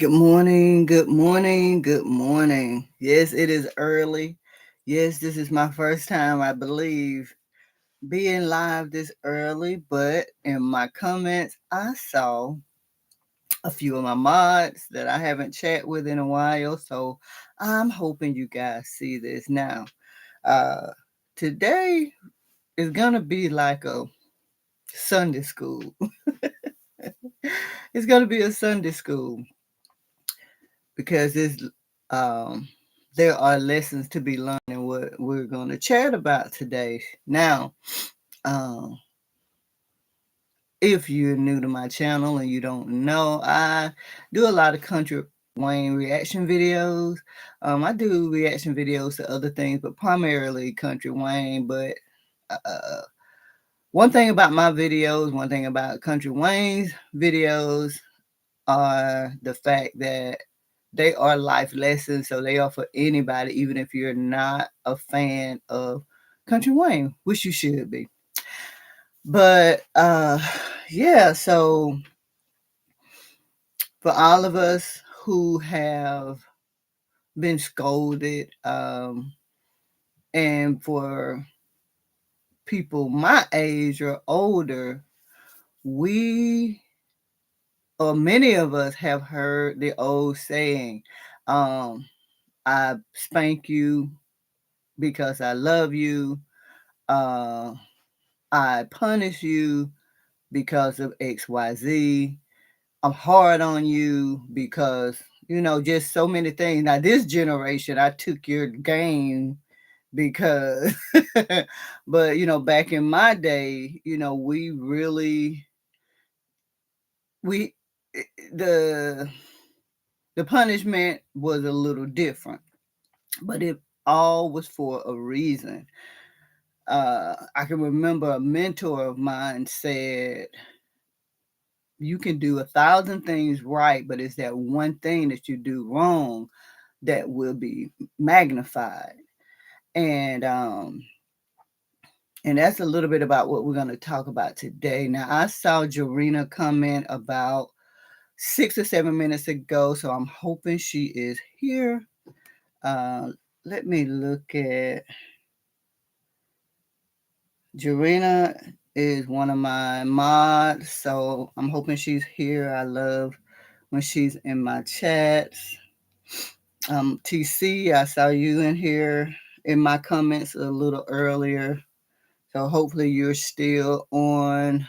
Good morning, good morning, good morning. Yes, it is early. Yes, this is my first time, I believe, being live this early, but in my comments, I saw a few of my mods that I haven't chat with in a while, so I'm hoping you guys see this now. Uh, Today is gonna be like a Sunday school. It's gonna be a Sunday school because um there are lessons to be learned in what we're going to chat about today. Now, um, if you're new to my channel and you don't know, I do a lot of country Wayne reaction videos. I do reaction videos to other things, but primarily country Wayne. But uh, one thing about my videos, one thing about country Wayne's videos are the fact that they are life lessons, so they are for anybody, even if you're not a fan of country Wayne, which you should be. But yeah, so for all of us who have been scolded, and for people my age or older, we or many of us have heard the old saying, um, I spank you because I love you. Uh, I punish you because of XYZ. I'm hard on you because, just so many things. Now, this generation, I took your game because, but, back in my day, we really, we, the, the punishment was a little different, but it all was for a reason. I can remember a mentor of mine said, you can do 1,000 things right, but it's that one thing that you do wrong that will be magnified. And and that's a little bit about what we're going to talk about today. Now, I saw Jarena comment about 6 or 7 minutes ago, so I'm hoping she is here. Uh, Let me look at Jarena is one of my mods, so I'm hoping she's here. I love when she's in my chats. TC, I saw you in here in my comments a little earlier. So hopefully you're still on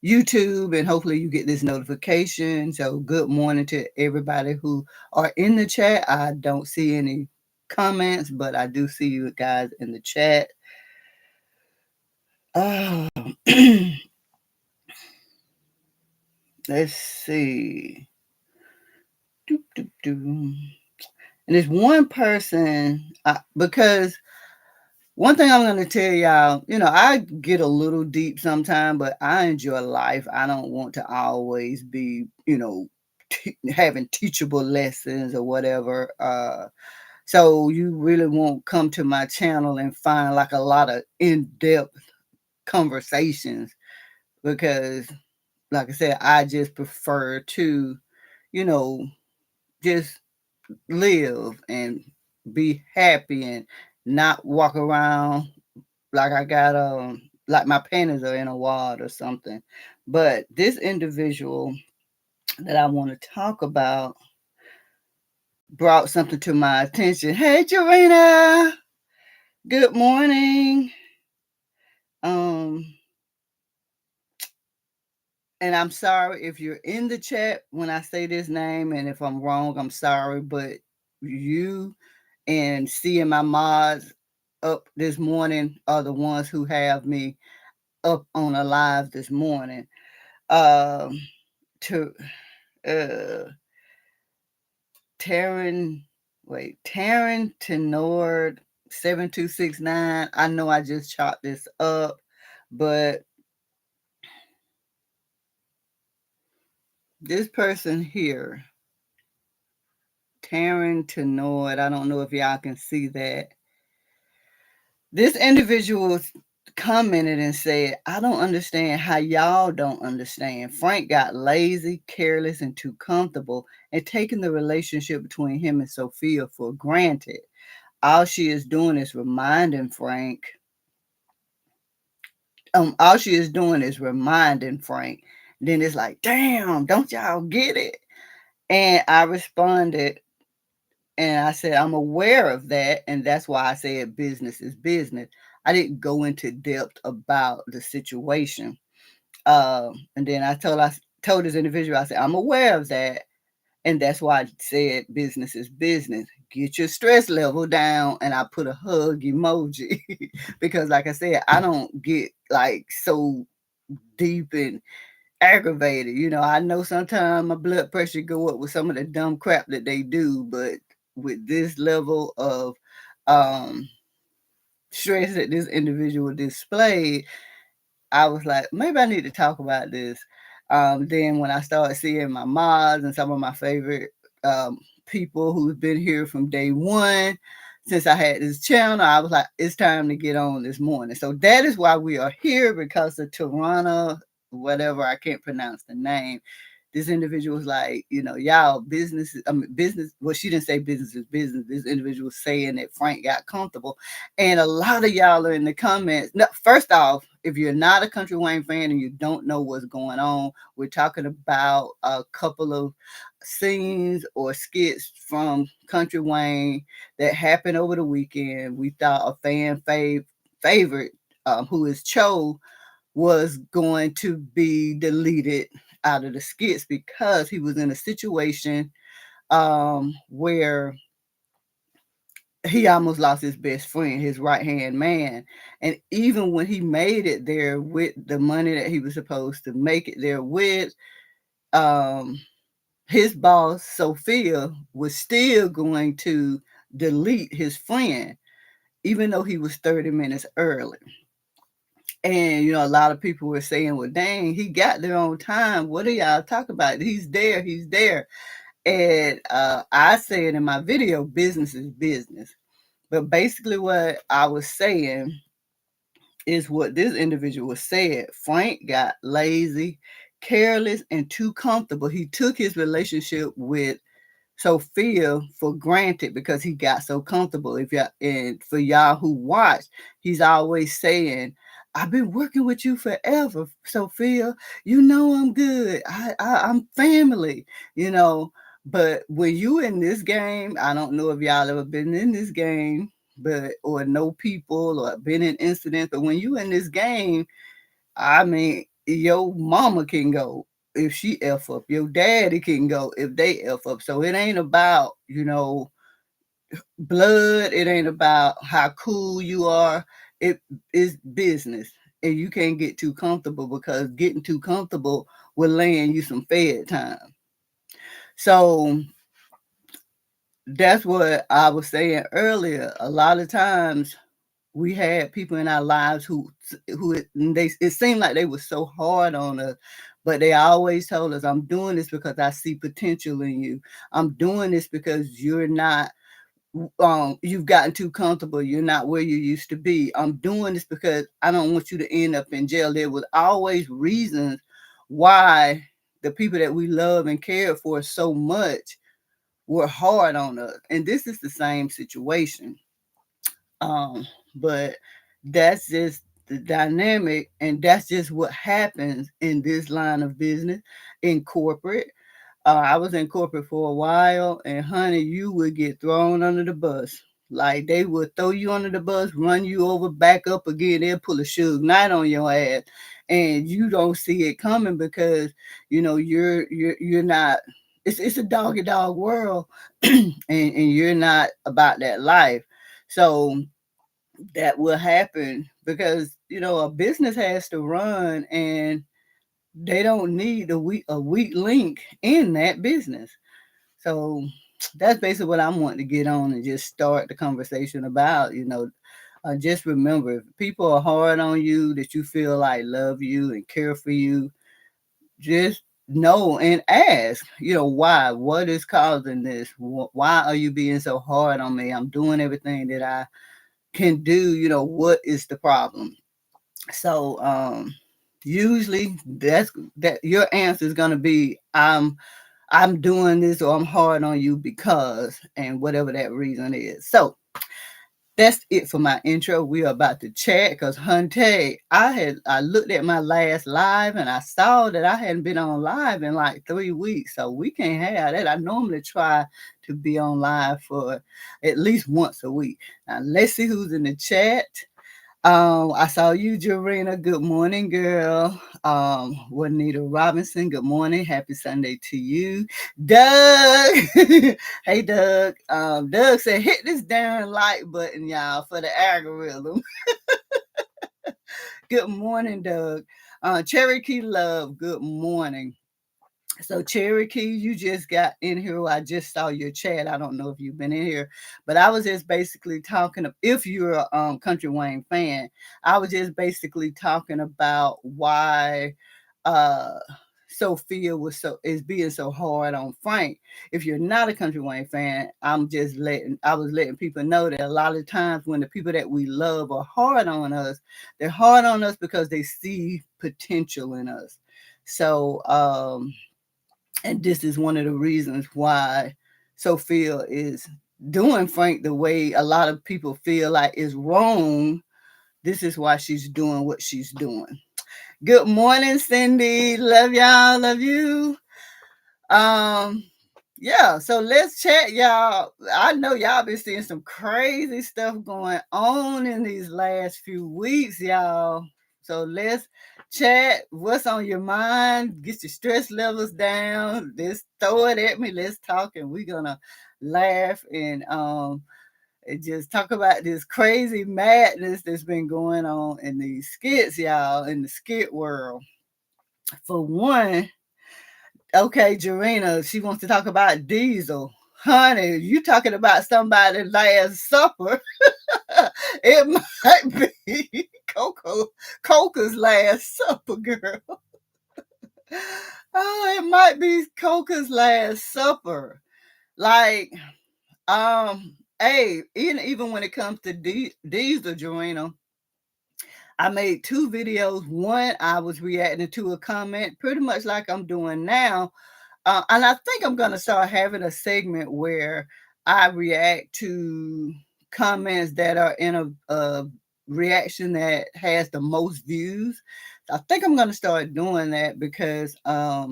YouTube and hopefully you get this notification. So good morning to everybody who are in the chat. I don't see any comments, but I do see you guys in the chat. Oh, let's see. Doop, doop, doop. And there's one person, because one thing I'm going to tell y'all, I get a little deep sometimes, but I enjoy life. I don't want to always be, having teachable lessons or whatever. So you really won't come to my channel and find like a lot of in-depth conversations because, like I said, I just prefer to, you know, just live and be happy and not walk around like I got like my panties are in a wad or something. But this individual that I want to talk about brought something to my attention. Hey Jarena, good morning. Um and I'm sorry if you're in the chat when I say this name, and if I'm wrong, I'm sorry, but you and seeing my mods up this morning are the ones who have me up on a live this morning. Um to Taryn, Taryn Tenord 7269. I know I just chopped this up, but this person here, Taryn Tenord, I don't know if y'all can see that. This individual commented and said, I don't understand how y'all don't understand. Frank got lazy, careless, and too comfortable and taking the relationship between him and Sophia for granted. All she is doing is reminding Frank. All she is doing is reminding Frank. Then it's like, damn, don't y'all get it? And I responded and I said, I'm aware of that. And that's why I said business is business. I didn't go into depth about the situation. And then I told this individual, I said, I'm aware of that. And that's why I said business is business. Get your stress level down. And I put a hug emoji because, like I said, I don't get like so deep and aggravated. I know sometimes my blood pressure go up with some of the dumb crap that they do, but with this level of um, stress that this individual displayed, I was like, maybe I need to talk about this. Then when I started seeing my mods and some of my favorite people who've been here from day one, since I had this channel, I was like, it's time to get on this morning. So that is why we are here because of Toronto, whatever, I can't pronounce the name. This individual was like, y'all business. Well, she didn't say business is business. This individual was saying that Frank got comfortable. And a lot of y'all are in the comments. No, first off, if you're not a Country Wayne fan and you don't know what's going on, we're talking about a couple of scenes or skits from Country Wayne that happened over the weekend. We thought a favorite, who is Cho, was going to be deleted out of the skits because he was in a situation where he almost lost his best friend, his right hand man. And even when he made it there with the money that he was supposed to make it there with, um, his boss, Sophia, was still going to delete his friend, even though he was 30 minutes early. And a lot of people were saying, well, dang, he got there on time. What are y'all talking about? He's there, he's there. And I said in my video, business is business. But basically, what I was saying is what this individual said. Frank got lazy, careless, and too comfortable. He took his relationship with Sophia for granted because he got so comfortable. If y'all and for y'all who watch, he's always saying, I've been working with you forever, Sophia. You know I'm good. I'm family, you know. But when you in this game, I don't know if y'all ever been in this game, but or know people or been in incidents, but when you in this game, I mean, your mama can go if she F up. Your daddy can go if they F up. So it ain't about, blood. It ain't about how cool you are. It is business. And you can't get too comfortable because getting too comfortable will land you some fed time. So that's what I was saying earlier. A lot of times we had people in our lives it seemed like they were so hard on us, but they always told us, I'm doing this because I see potential in you. I'm doing this because you've gotten too comfortable. You're not where you used to be. I'm doing this because I don't want you to end up in jail. There was always reasons why the people that we love and cared for so much were hard on us. And this is the same situation. But that's just the dynamic, and that's just what happens in this line of business in corporate. I was in corporate for a while, and honey, you would get thrown under the bus. Like they would throw you under the bus, run you over, back up again. They'll pull a Suge Knight on your ass, and you don't see it coming because you're not. It's a doggy dog world, and you're not about that life. So that will happen because a business has to run, and they don't need a weak link in that business. So that's basically what I'm wanting to get on and just start the conversation about. Just remember, if people are hard on you that you feel like love you and care for you, just know and ask, why? What is causing this? Why are you being so hard on me? I'm doing everything that I can do. What is the problem? So usually that your answer is gonna be I'm doing this or I'm hard on you because, and whatever that reason is. So that's it for my intro. We are about to chat because Hunte, I looked at my last live and I saw that I hadn't been on live in like 3 weeks. So we can't have that. I normally try to be on live for at least once a week. Now let's see who's in the chat. I saw you, Jarena. Good morning, girl. Juanita Robinson. Good morning. Happy Sunday to you, Doug. Hey, Doug. Doug said, "Hit this darn like button, y'all, for the algorithm." Good morning, Doug. Cherokee Love. Good morning. So Cherokee, you just got in here. I just saw your chat. I don't know if you've been in here, but I was just basically talking. If you're a Country Wayne fan, I was just basically talking about why uh, Sophia is being so hard on Frank. If you're not a Country Wayne fan, I was letting people know that a lot of times when the people that we love are hard on us, they're hard on us because they see potential in us. So and this is one of the reasons why Sophia is doing Frank the way a lot of people feel like is wrong. This is why she's doing what she's doing. Good morning, Cindy. Love y'all. Love you. Um, yeah, so let's chat, y'all. I know y'all been seeing some crazy stuff going on in these last few weeks, y'all. So let's chat. What's on your mind? Get your stress levels down. Let's throw it at me. Let's talk, and we're gonna laugh and just talk about this crazy madness that's been going on in these skits, y'all, in the skit world. For one, okay, Jarena, she wants to talk about Diesel. Honey, you talking about somebody's last supper. It might be Coco's last supper, girl. Oh, it might be Coco's last supper. Like, hey, even when it comes to Diesel, Jarena, I made 2 videos. One, I was reacting to a comment, pretty much like I'm doing now. And I think I'm going to start having a segment where I react to comments that are in a reaction that has the most views. I think I'm going to start doing that because I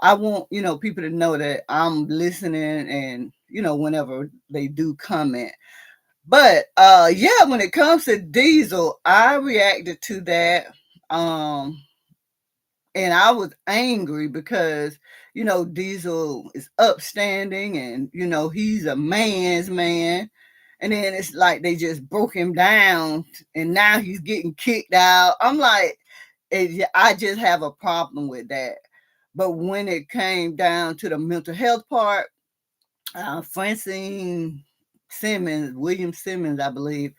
want, people to know that I'm listening and, whenever they do comment. But yeah, when it comes to Diesel, I reacted to that. Um, and I was angry because, Diesel is upstanding and, he's a man's man. And then it's like they just broke him down and now he's getting kicked out. I'm like, I just have a problem with that. But when it came down to the mental health part, Francine William Simmons, I believe,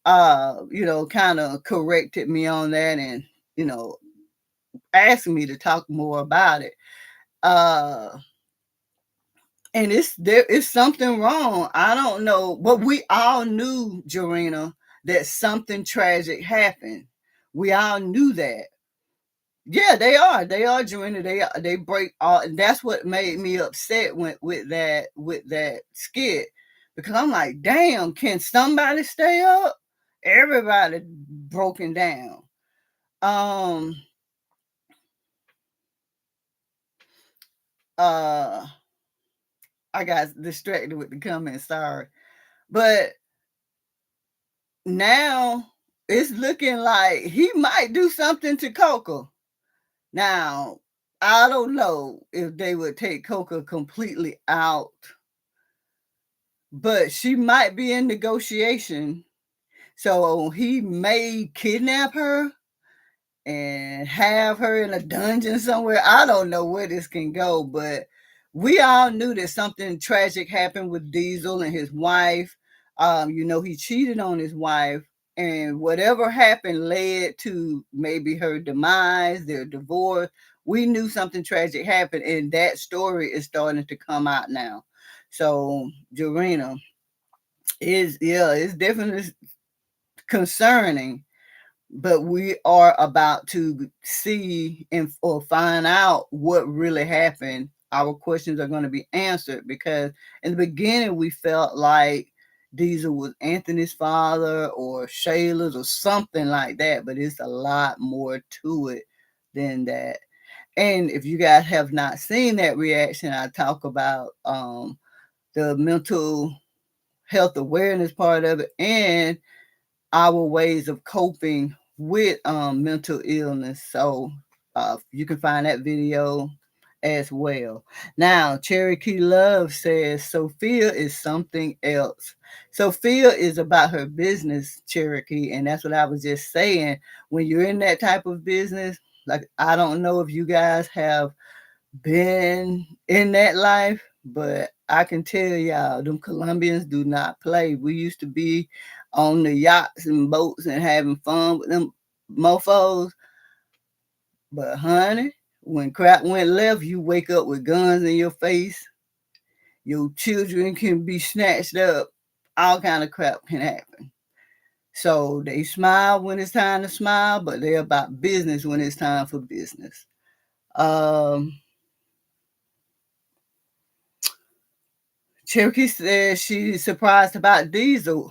kind of corrected me on that and, you know, asked me to talk more about it. Uh, and there is something wrong. I don't know, but we all knew, Jarena, that something tragic happened. We all knew that. Yeah, they are. They are, Jarena. They break all. And that's what made me upset with that skit because I'm like, damn, can somebody stay up? Everybody broken down. Um. Uh. I got distracted with the comments. Sorry. But now it's looking like he might do something to Coco. Now, I don't know if they would take Coco completely out, but she might be in negotiation. So he may kidnap her and have her in a dungeon somewhere. I don't know where this can go, but we all knew that something tragic happened with Diesel and his wife. He cheated on his wife, and whatever happened led to maybe her demise, their divorce. We knew something tragic happened, and that story is starting to come out now. So, Jarena, it's definitely concerning, but we are about to see and or find out what really happened. Our questions are going to be answered because in the beginning we felt like Diesel was Anthony's father or Shayla's or something like that, but it's a lot more to it than that. And if you guys have not seen that reaction, I talk about the mental health awareness part of it and our ways of coping with mental illness. So you can find that video as well. Now, Cherokee Love says Sophia is something else. Sophia is about her business, Cherokee, and that's what I was just saying. When you're in that type of business, like I don't know if you guys have been in that life, but I can tell y'all, them Colombians do not play. We used to be on the yachts and boats and having fun with them mofos. But honey, when crap went left, you wake up with guns in your face. Your children can be snatched up. All kind of crap can happen. So they smile when it's time to smile, but they're about business when it's time for business. Um, Cherokee says she's surprised about Diesel.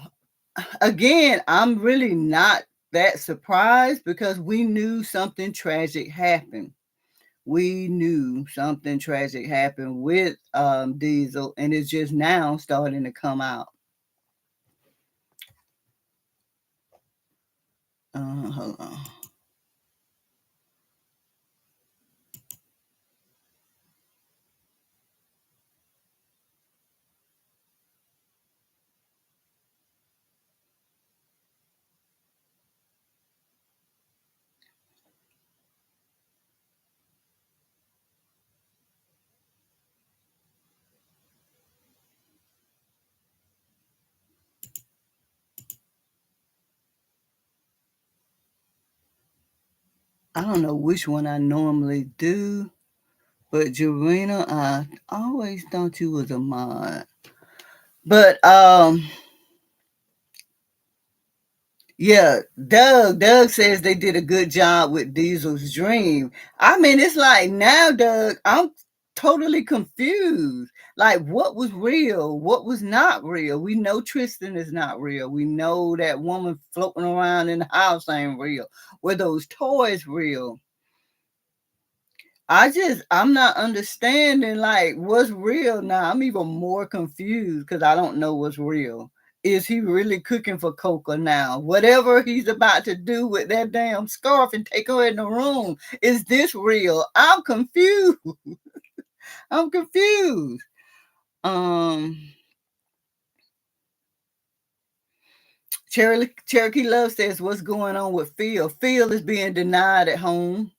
Again, I'm really not that surprised because we knew something tragic happened. We knew something tragic happened with Diesel, and it's just now starting to come out. Hold on. I don't know which one I normally do, but Jarena, I always thought you was a mod. But yeah, Doug says they did a good job with Diesel's dream. I mean, it's like now, Doug, I'm totally confused. Like, what was real? What was not real? We know Tristan is not real. We know that woman floating around in the house ain't real. Were those toys real? I'm not understanding like what's real now. I'm even more confused because I don't know what's real. Is he really cooking for Coca now? Whatever he's about to do with that damn scarf and take her in the room, is this real? I'm confused. I'm confused. Um Cherokee Love says, what's going on with Phil? Phil is being denied at home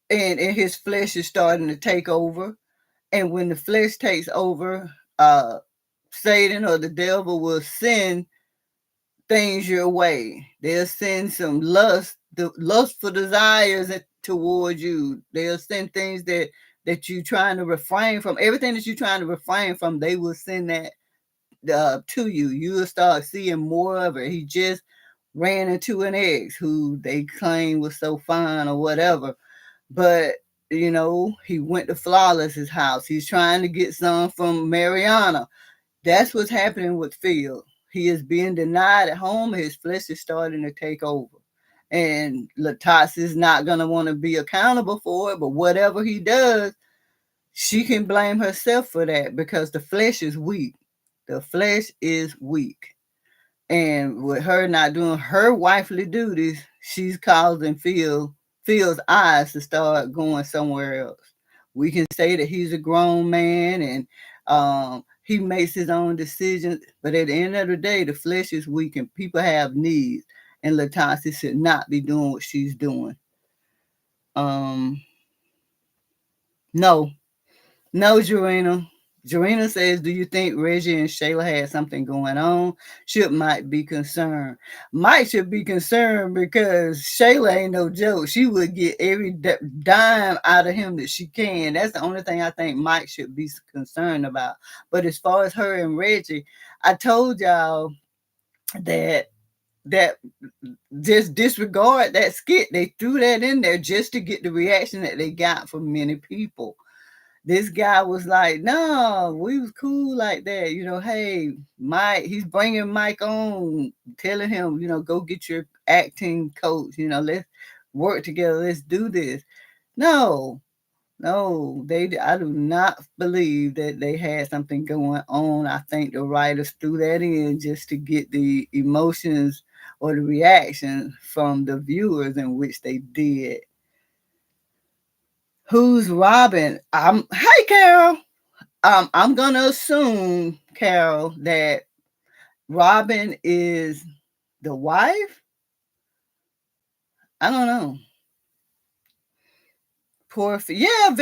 and his flesh is starting to take over. And when the flesh takes over, Satan or the devil will send things your way. They'll send some the lustful desires towards you. They'll send things that you're trying to refrain from. Everything that you're trying to refrain from, they will send that to you. You'll start seeing more of it. He just ran into an ex who they claim was so fine or whatever, but he went to Flawless's house. He's trying to get some from Mariana. That's what's happening with Phil. He is being denied at home. His flesh is starting to take over. And Latasha is not going to want to be accountable for it, but whatever he does, she can blame herself for that because the flesh is weak. The flesh is weak. And with her not doing her wifely duties, she's causing Phil's eyes to start going somewhere else. We can say that he's a grown man and he makes his own decisions, but at the end of the day, the flesh is weak and people have needs, and Latasha should not be doing what she's doing. Um, no, no, Jarena. Jarena says, do you think Reggie and Shayla had something going on? Should Mike be concerned? Mike should be concerned because Shayla ain't no joke. She would get every dime out of him that she can. That's the only thing I think Mike should be concerned about. But as far as her and Reggie, I told y'all that that just disregard that skit. They threw that in there just to get the reaction that they got from many people. This guy was like, "No, we was cool like that. Hey, Mike, he's bringing Mike on, telling him, go get your acting coach. Let's work together. Let's do this." No, no, I do not believe that they had something going on. I think the writers threw that in just to get the emotions or the reaction from the viewers, in which they did. Who's Robin? Hey, Carol. I'm gonna assume, Carol, that Robin is the wife. I don't know. Poor Phil. Yeah,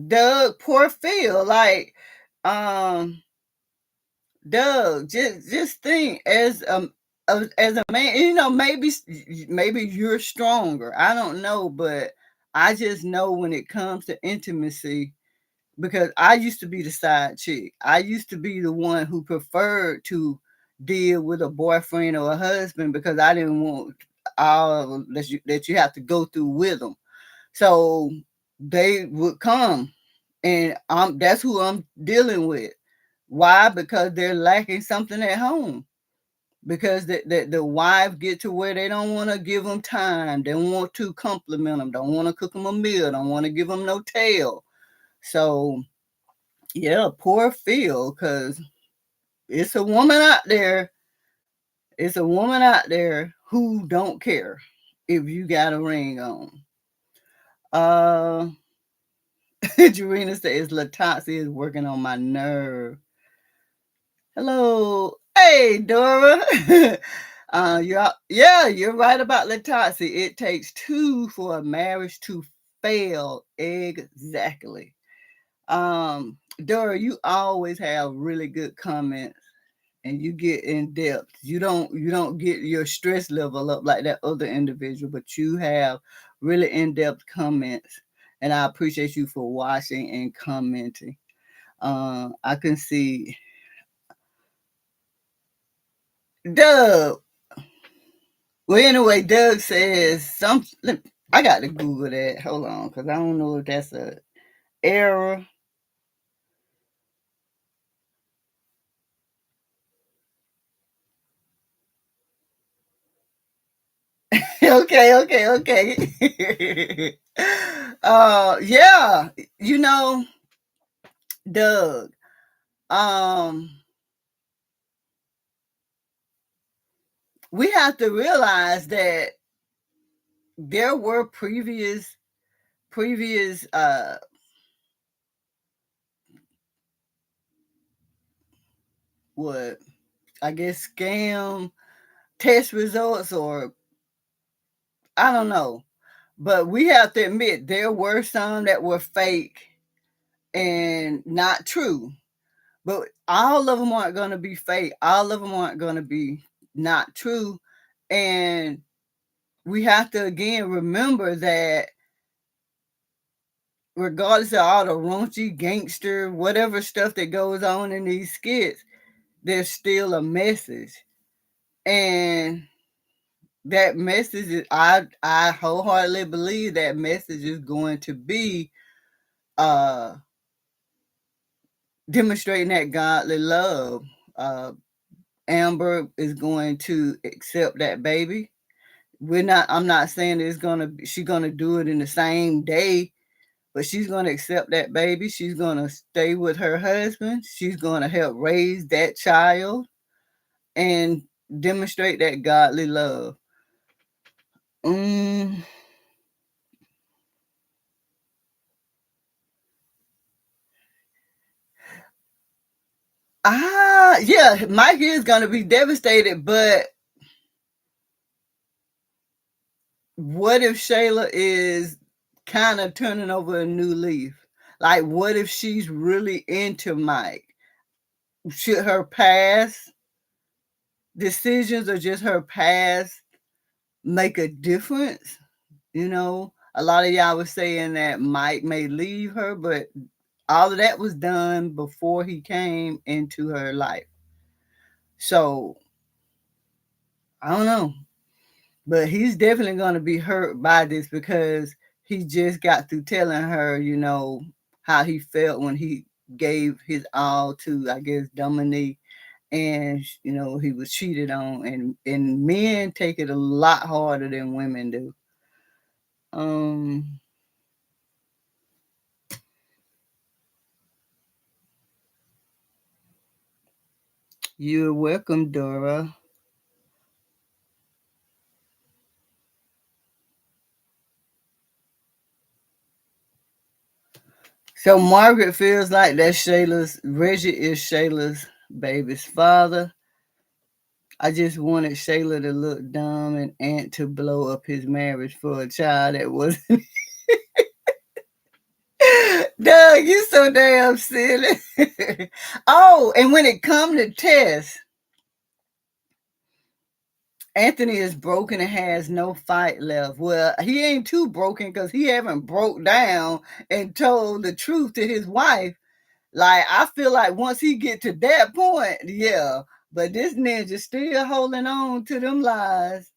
Doug. Poor Phil. Like, um, Doug. Just think, as a man, maybe you're stronger. I don't know, but I just know when it comes to intimacy, because I used to be the side chick. I used to be the one who preferred to deal with a boyfriend or a husband, because I didn't want all that you have to go through with them. So they would come, and that's who I'm dealing with. Why? Because they're lacking something at home. Because the wife get to where they don't want to give them time. They don't want to compliment them. Don't want to cook them a meal. Don't want to give them no tail. So yeah, poor Phil, because it's a woman out there. It's a woman out there who don't care if you got a ring on. Uh, Jarena says Latanzi is working on my nerve. Hello, hey Dora. You're right about Latanzi. It takes two for a marriage to fail. Exactly. Dora, you always have really good comments, and you get in depth. You don't get your stress level up like that other individual, but you have really in depth comments, and I appreciate you for watching and commenting. I can see Doug. Well, anyway, Doug says some. I got to Google that. Hold on, because I don't know if that's a error. Okay. Yeah, you know, Doug. Um, we have to realize that there were previous what I guess scam test results, or I don't know. But we have to admit there were some that were fake and not true. But all of them aren't going to be fake. All of them aren't going to be not true. And we have to again remember that regardless of all the raunchy gangster, whatever stuff that goes on in these skits, there's still a message. And that message is, I wholeheartedly believe that message is going to be uh demonstrating that godly love. Uh Amber is going to accept that baby. I'm not saying it's she's gonna do it in the same day, but she's gonna accept that baby. She's gonna stay with her husband. She's gonna help raise that child and demonstrate that godly love. Mm, yeah, Mike is gonna be devastated, but what if Shayla is kind of turning over a new leaf? Like, what if she's really into Mike? Should her past decisions or just her past make a difference? A lot of y'all was saying that Mike may leave her, but all of that was done before he came into her life. So I don't know. But he's definitely going to be hurt by this because he just got through telling her, how he felt when he gave his all to, I guess, Dominique, and he was cheated on, and men take it a lot harder than women do. Um, you're welcome, Dora. So Margaret feels like that Reggie is Shayla's baby's father. I just wanted Shayla to look dumb and Aunt to blow up his marriage for a child that wasn't. Doug, you so damn silly. Oh, and when it come to tests, Anthony is broken and has no fight left. Well, he ain't too broken because he haven't broke down and told the truth to his wife. Like, I feel like once he get to that point, yeah. But this ninja still holding on to them lies.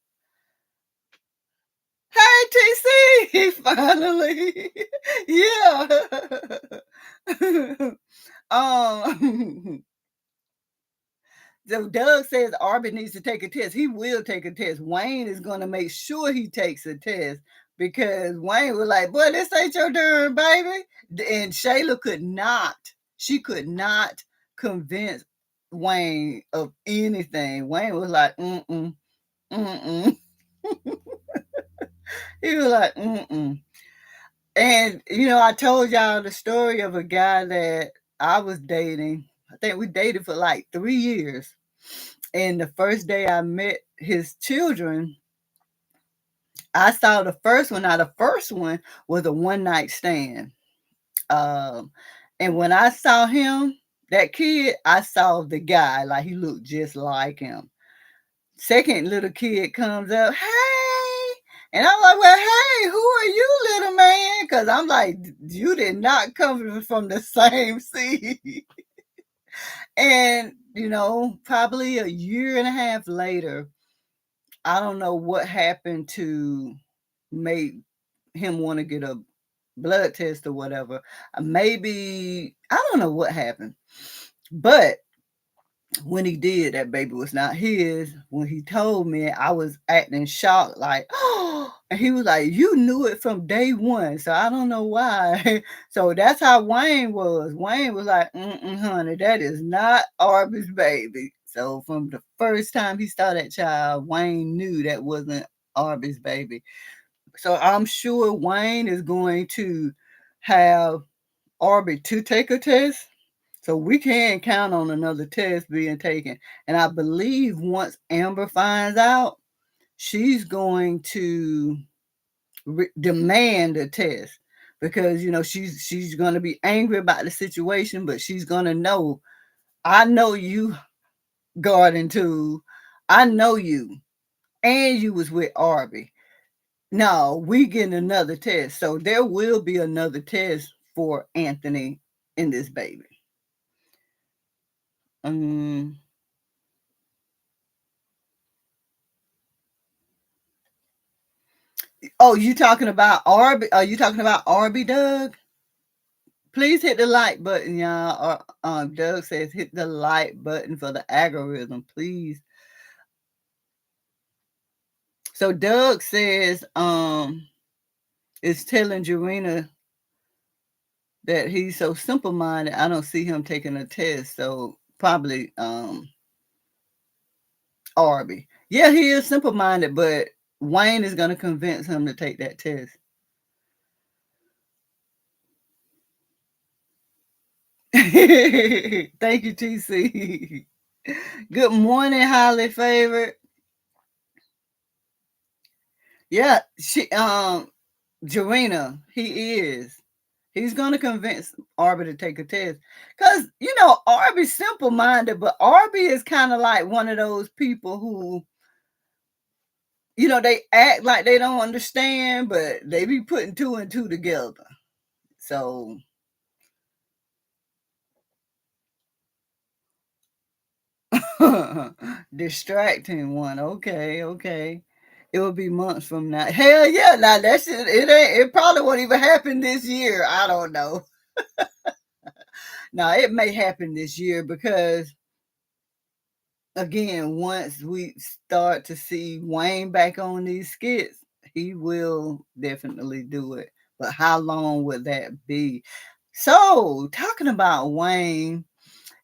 Hey, TC, finally. Yeah. um, so Doug says Arby needs to take a test. He will take a test. Wayne is going to make sure he takes a test because Wayne was like, boy, this ain't your darn baby. And Shayla she could not convince Wayne of anything. Wayne was like, mm-mm, mm-mm. He was like, mm-mm. And I told y'all the story of a guy that I was dating. I think we dated for like 3 years. And the first day I met his children, I saw the first one. Now the first one was a one night stand. Um, and when I saw him, that kid, I saw the guy, like he looked just like him. Second little kid comes up, hey. And I'm like, well, hey, who are you, little man? Because I'm like, you did not come from the same seed. And, probably a year and a half later, I don't know what happened to make him want to get a blood test or whatever. Maybe, I don't know what happened. But when he did, that baby was not his. When he told me, I was acting shocked, like, oh, and he was like, you knew it from day one. So I don't know why. So that's how Wayne was. Wayne was like, honey, that is not Arby's baby. So from the first time he saw that child, Wayne knew that wasn't Arby's baby. So I'm sure Wayne is going to have Arby to take a test. So we can count on another test being taken. And I believe once Amber finds out, she's going to demand a test because she's going to be angry about the situation, but she's going to know, I know you, Garden too. I know you, and you was with Arby. No, we getting another test. So there will be another test for Anthony in this baby. Um, oh, you talking about Arby? Are you talking about Arby, Doug? Please hit the like button, y'all. Doug says hit the like button for the algorithm, please. So Doug says is telling Jarena that he's so simple minded. I don't see him taking a test. So probably Arby. Yeah, he is simple minded, but Wayne is gonna convince him to take that test. Thank you, TC. Good morning, highly favored. Yeah, Jarena, he is. He's gonna convince Arby to take a test. Cause Arby's simple minded, but Arby is kind of like one of those people who, they act like they don't understand, but they be putting two and two together. So Distracting one. Okay, okay. It will be months from now. Hell yeah, now that shit it ain't it probably won't even happen this year. I don't know. Now it may happen this year because again, once we start to see Wayne back on these skits, he will definitely do it. But how long would that be? So, talking about Wayne,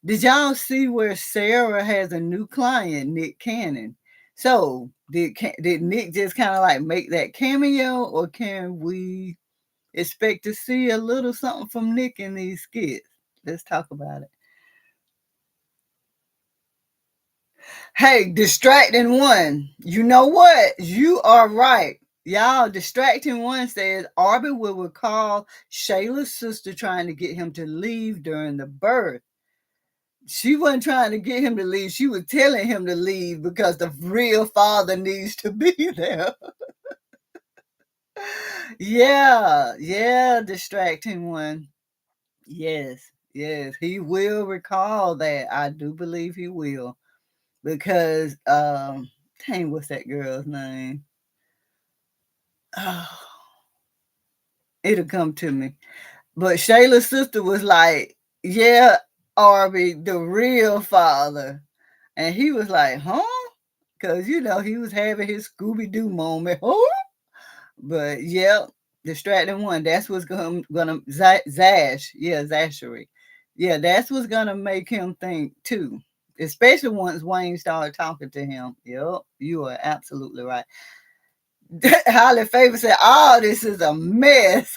did y'all see where Sarah has a new client, Nick Cannon? So, did Nick just kind of like make that cameo, or can we expect to see a little something from Nick in these skits? Let's talk about it. Hey, distracting one. You know what? You are right. Y'all, distracting one says Arby will recall Shayla's sister trying to get him to leave during the birth. She wasn't trying to get him to leave. She was telling him to leave because the real father needs to be there. Yeah, yeah, distracting one. Yes, yes, he will recall that. I do believe he will. Because dang, what's that girl's name? Oh, it'll come to me. But Shayla's sister was like, yeah, Arby, the real father. And he was like, huh? Because, he was having his Scooby Doo moment. Huh? But, yeah, distracting one. That's what's gonna Zash. Yeah, Zashery. Yeah, that's what's going to make him think, too. Especially once Wayne started talking to him. Yep, you are absolutely right. Holly Favor said, oh, this is a mess.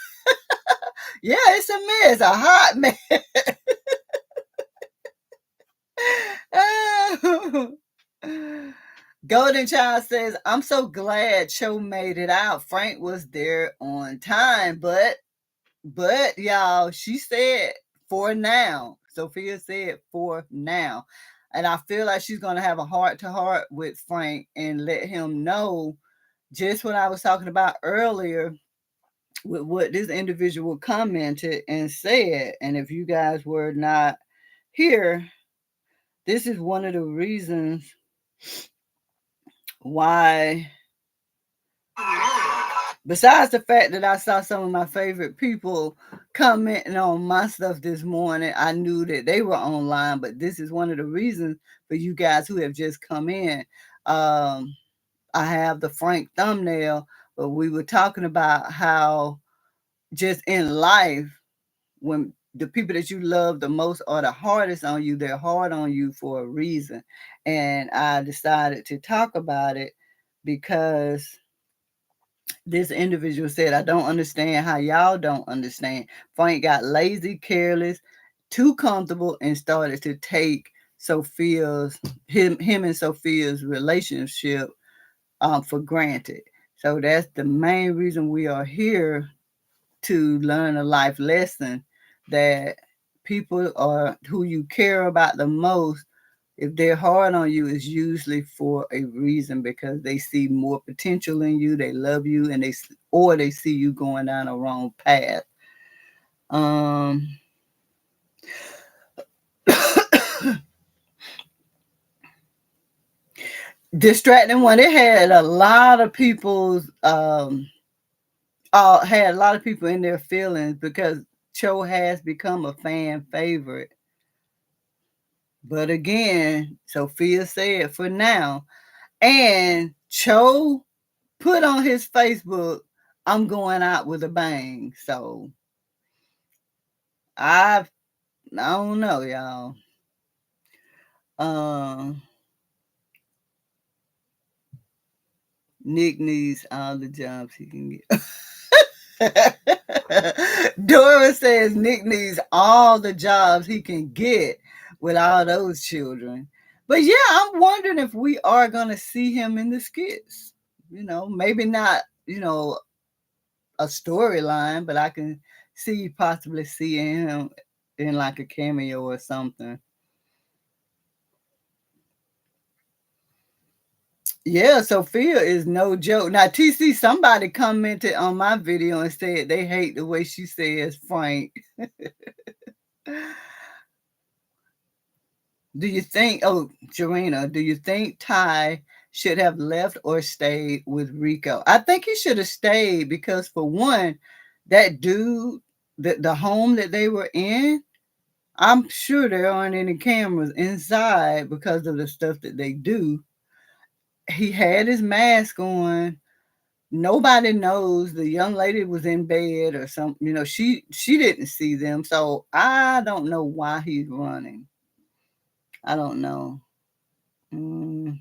Yeah, it's a mess, a hot mess. Golden Child says, I'm so glad Cho made it out. Frank was there on time, but y'all, she said for now. Sophia said for now. And I feel like she's gonna have a heart to heart with Frank and let him know just what I was talking about earlier with what this individual commented and said. And if you guys were not here, this is one of the reasons why, besides the fact that I saw some of my favorite people commenting on my stuff this morning, I knew that they were online. But this is one of the reasons for you guys who have just come in. I have the Frank thumbnail, but we were talking about how just in life, when the people that you love the most are the hardest on you, they're hard on you for a reason. And I decided to talk about it because this individual said, I don't understand how y'all don't understand. Frank got lazy, careless, too comfortable, and started to take him and Sophia's relationship for granted. So that's the main reason we are here, to learn a life lesson that people are who you care about the most, if they're hard on you, is usually for a reason, because they see more potential in you, they love you, and they see you going down a wrong path. Um Distracting one, it had a lot of people's had a lot of people in their feelings because Cho has become a fan favorite. But again, Sophia said for now. And Cho put on his Facebook, I'm going out with a bang. So I don't know, y'all. Um Nick needs all the jobs he can get. Dora says Nick needs all the jobs he can get with all those children. But yeah, I'm wondering if we are gonna see him in the skits. Maybe not, a storyline, but I can see possibly seeing him in like a cameo or something. Yeah, Sophia is no joke. Now, TC, somebody commented on my video and said they hate the way she says Frank. Do you think, oh, Jarena, do you think Ty should have left or stayed with Rico? I think he should have stayed because, for one, that dude, the home that they were in, I'm sure there aren't any cameras inside because of the stuff that they do. He had his mask on. Nobody knows the young lady was in bed or something. She didn't see them, so I don't know why he's running. I don't know. Mm.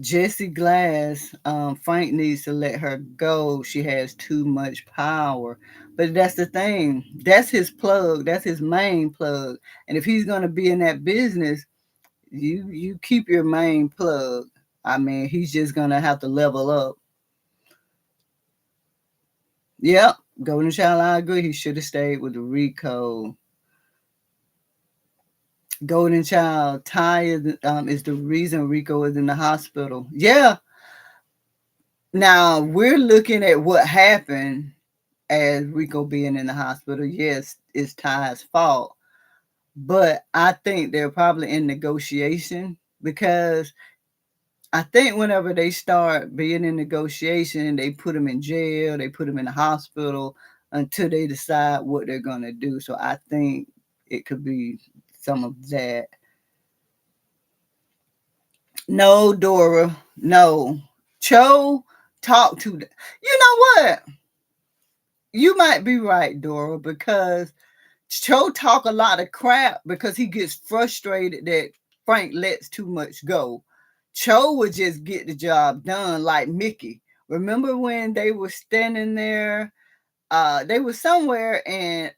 Jesse Glass, Frank needs to let her go. She has too much power. But that's the thing. That's his plug. That's his main plug. And if he's gonna be in that business, you keep your main plug. I mean, he's just gonna have to level up. Yep, Golden Child, I agree. He should have stayed with Rico. Golden Child, Ty is the reason Rico is in the hospital. Yeah. Now we're looking at what happened as Rico being in the hospital. Yes, it's Ty's fault. But I think they're probably in negotiation because I think whenever they start being in negotiation, they put him in jail, they put him in the hospital until they decide what they're going to do. So I think it could be some of that. No, Dora, no. Cho, talk to them. You know what? You might be right, Dora, because Cho talk a lot of crap because he gets frustrated that Frank lets too much go. Cho would just get the job done like Mickey. Remember when they were standing there? They were somewhere and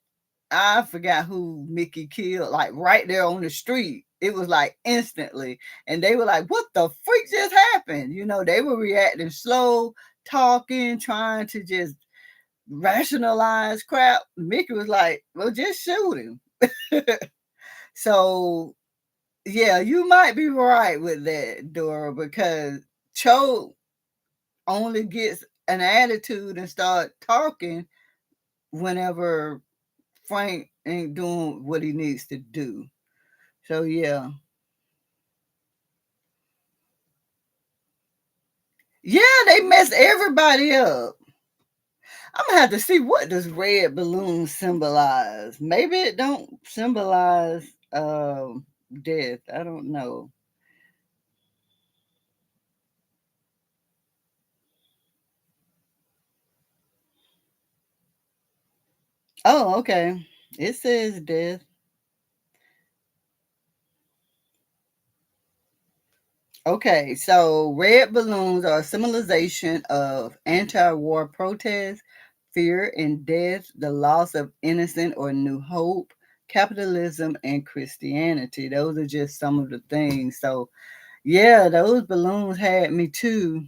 I forgot who Mickey killed, like right there on the street. It was like instantly. And they were like, what the freak just happened? They were reacting slow, talking, trying to just rationalize crap. Mickey was like, well, just shoot him. So yeah, you might be right with that, Dora, because Cho only gets an attitude and start talking whenever Frank ain't doing what he needs to do. So yeah. Yeah, they messed everybody up. I'm gonna have to see what does red balloon symbolize. Maybe it don't symbolize death. I don't know. Oh, okay. It says death. Okay, so red balloons are a symbolization of anti-war protests, fear and death, the loss of innocent or new hope, capitalism, and Christianity. Those are just some of the things. So yeah, those balloons had me too.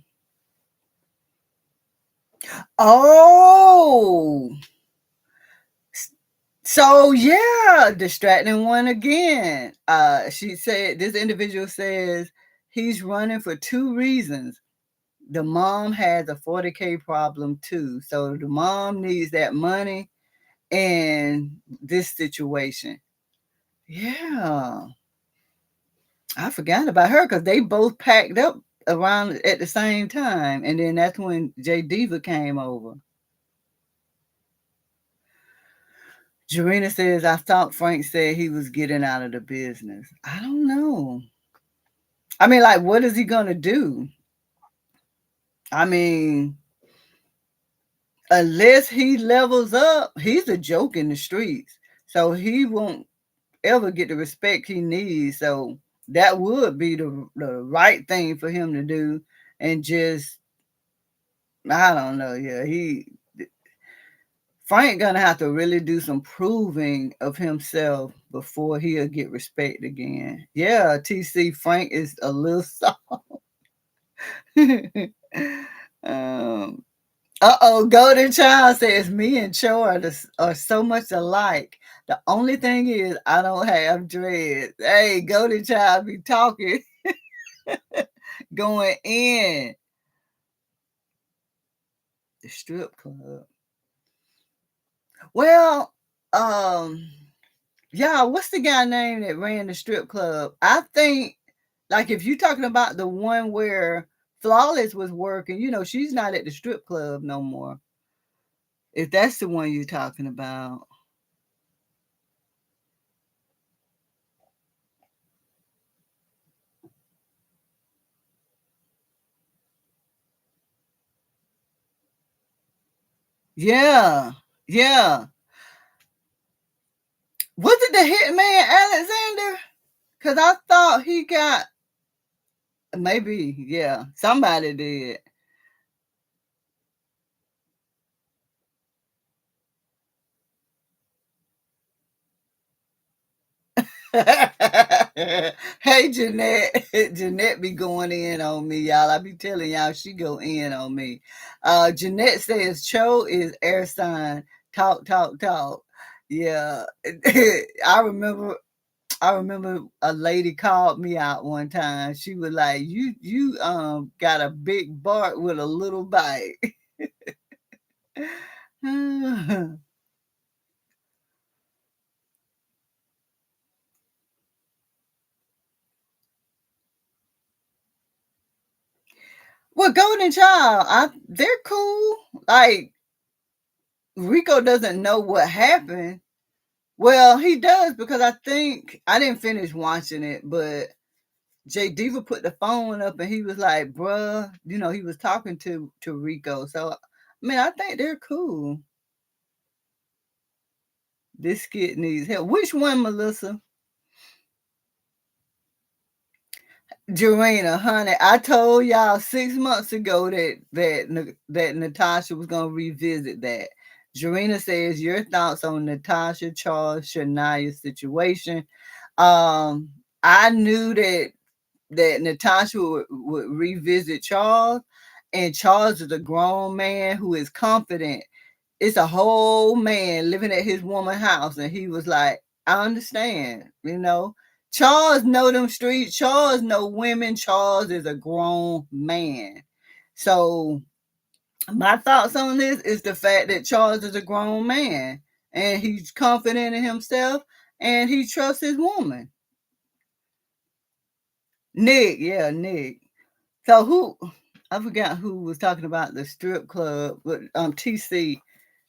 Oh, so yeah, distracting one again. She said this individual says he's running for two reasons. The mom has a 40K problem too. So the mom needs that money and this situation. Yeah. I forgot about her because they both packed up around at the same time. And then that's when J Diva came over. Jarena says, I thought Frank said he was getting out of the business. I don't know. I mean, like, what is he going to do? I mean, unless he levels up, he's a joke in the streets. So he won't ever get the respect he needs. So that would be the right thing for him to do. And just, I don't know. Yeah, Frank gonna have to really do some proving of himself before he'll get respect again. Yeah, TC Frank is a little soft. um, Golden Child says me and Cho are so much alike. The only thing is I don't have dreads. Hey, Golden Child be talking, going in the strip club. Well, um, Yeah, what's the guy name that ran the strip club? I think, like, if you're talking about the one where Flawless was working, she's not at the strip club no more. If that's the one you're talking about. Yeah. Yeah. Was it the hitman Alexander? Because I thought he got, maybe, yeah, somebody did. Hey, Jeanette. Jeanette be going in on me, y'all. I be telling y'all she go in on me. Jeanette says Cho is air sign. Talk, talk, talk. Yeah. I remember a lady called me out one time. She was like, you got a big bark with a little bite. Well, Golden Child, they're cool. Like, Rico doesn't know what happened. Well, he does, because I think I didn't finish watching it, but Jay Diva put the phone up and he was like, bruh, he was talking to Rico. So, I mean, I think they're cool. This skit needs help. Which one, Melissa? Jarena, honey, I told y'all 6 months ago that Natasha was gonna revisit that. Jarena says your thoughts on Natasha, Charles, Shania situation. I knew that Natasha would revisit Charles, and Charles is a grown man who is confident. It's a whole man living at his woman's house, and he was like, I understand. Charles know them streets. Charles know women. Charles is a grown man. So my thoughts on this is the fact that Charles is a grown man and he's confident in himself and he trusts his woman. Nick, yeah, Nick. So I forgot who was talking about the strip club, but TC.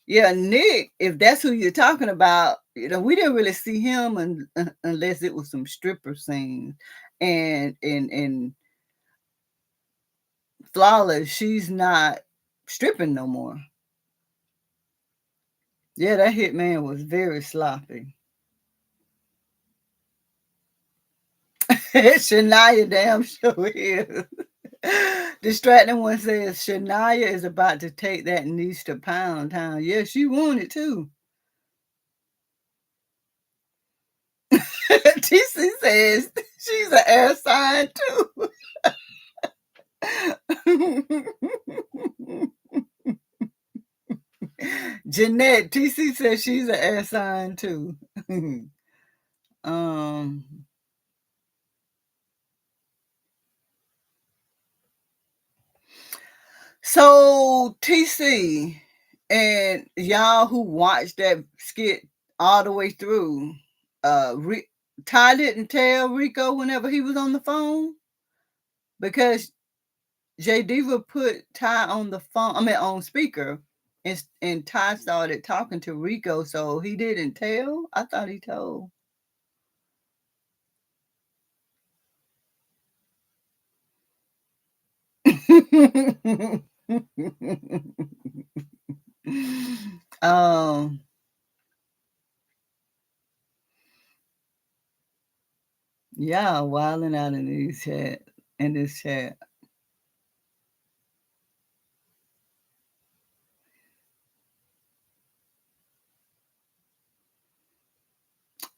Yeah, Nick, if that's who you're talking about, we didn't really see him unless it was some stripper scenes. And Flawless, she's not stripping no more. Yeah, that hitman was very sloppy. Shania damn sure is. Distracting one says Shania is about to take that niece to Pound Town. Yeah, she wanted to. TC says she's an air sign too. Jeanette, TC says she's an air sign too. um so TC and y'all who watched that skit all the way through, Ty didn't tell Rico whenever he was on the phone because J Diva put Ty on the phone, I mean on speaker, and Ty started talking to Rico, so he didn't tell. I thought he told. um yeah, wilding out in this chat.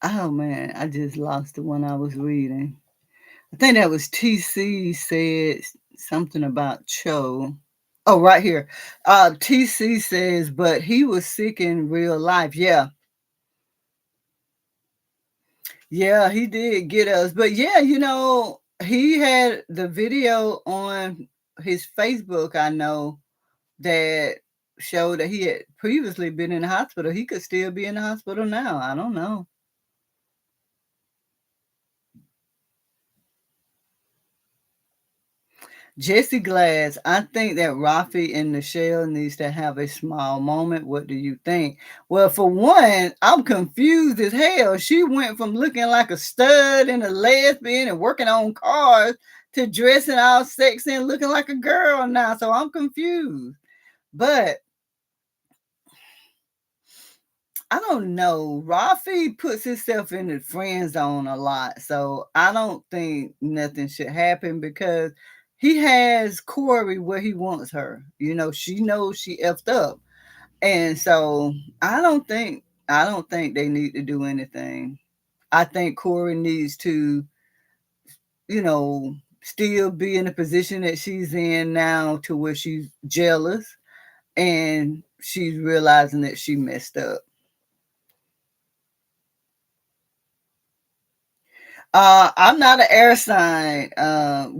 Oh man, I just lost the one I was reading. I think that was TC said something about Cho. Oh, right here. TC says, but he was sick in real life. Yeah. Yeah, he did get us. But yeah, he had the video on his Facebook, I know, that showed that he had previously been in the hospital. He could still be in the hospital now. I don't know. Jesse Glass, I think that Rafi and Michelle needs to have a small moment. What do you think? Well, for one, I'm confused as hell. She went from looking like a stud and a lesbian and working on cars to dressing all sexy and looking like a girl now. So I'm confused. But I don't know. Rafi puts himself in the friend zone a lot. So I don't think nothing should happen because he has Corey where he wants her. You know, she knows she effed up. And so I don't think they need to do anything. I think Corey needs to, you know, still be in the position that she's in now to where she's jealous and she's realizing that she messed up. I'm not an air sign,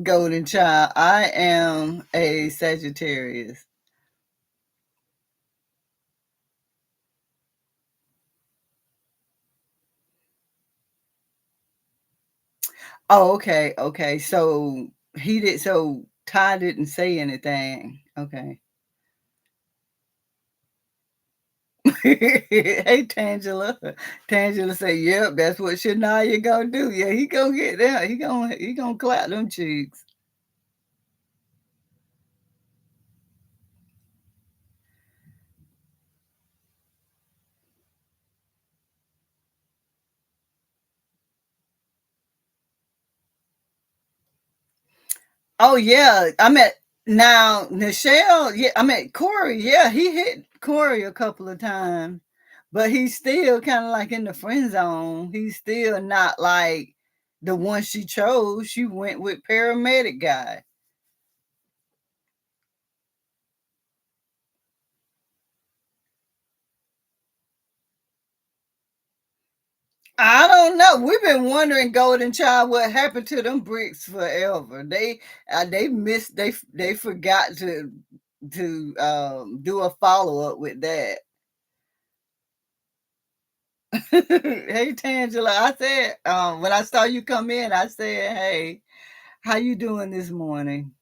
golden child. I am a Sagittarius. Oh, okay, okay. So he did. So Ty didn't say anything. Okay. Hey, Tangela. Tangela say, "Yep, that's what Shania gonna do. Yeah, he gonna get there. He gonna clap them cheeks." Oh yeah, I met now Nichelle. Yeah, I met Corey. Yeah, he hit Corey a couple of times, but he's still kind of like in the friend zone. He's still not like the one she chose. She went with paramedic guy. I don't know. We've been wondering, Golden Child, what happened to them bricks forever. They missed. They forgot to do a follow up with that. Hey Tangela, I said when I saw you come in, I said, "Hey, how you doing this morning?"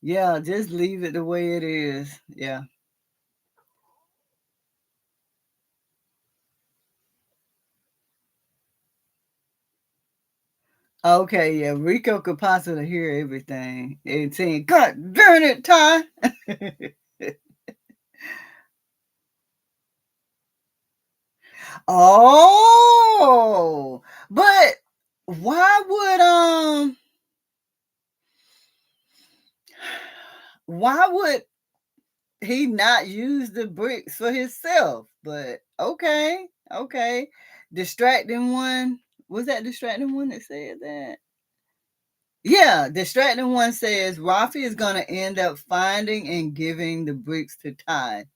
Yeah, just leave it the way it is. Yeah. Okay. Yeah. Rico could possibly hear everything and saying, "God darn it, Ty." Oh, but why would why would he not use the bricks for himself? But okay, okay. Distracting one. Was that distracting one that said that? Yeah, distracting one says Rafi is gonna end up finding and giving the bricks to Ty.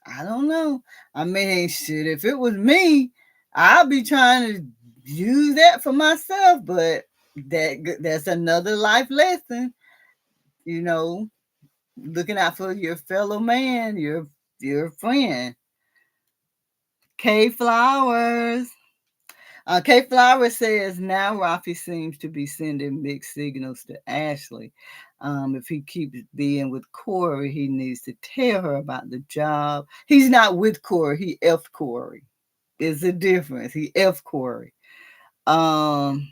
I don't know. I mean, shit, if it was me, I'd be trying to use that for myself, but that's another life lesson, you know, looking out for your fellow man, your friend. K Flowers. K Flowers says now Rafi seems to be sending mixed signals to Ashley. If he keeps being with Corey, he needs to tell her about the job. He's not with Corey, he F Corey. Is the difference. He F Corey. Um,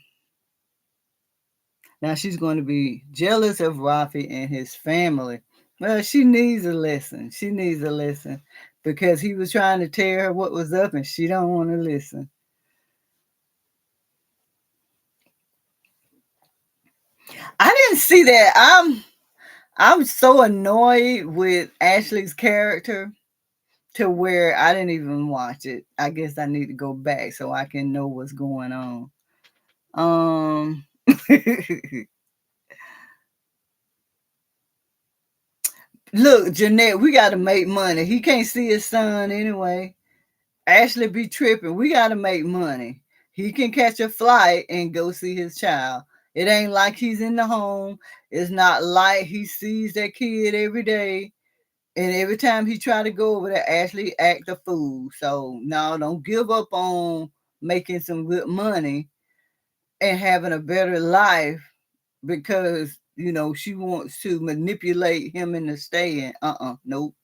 Now she's going to be jealous of Rafi and his family. Well, she needs a lesson. She needs a lesson because he was trying to tell her what was up and she don't want to listen. I didn't see that. I'm so annoyed with Ashley's character to where I didn't even watch it. I guess I need to go back so I can know what's going on. Um Look, Jeanette, we gotta make money. He can't see his son anyway. Ashley be tripping. We gotta make money. He can catch a flight and go see his child. It ain't like he's in the home. It's not like he sees that kid every day. And every time he try to go over there, Ashley act a fool. So no, don't give up on making some good money and having a better life. because she wants to manipulate him into staying. Nope,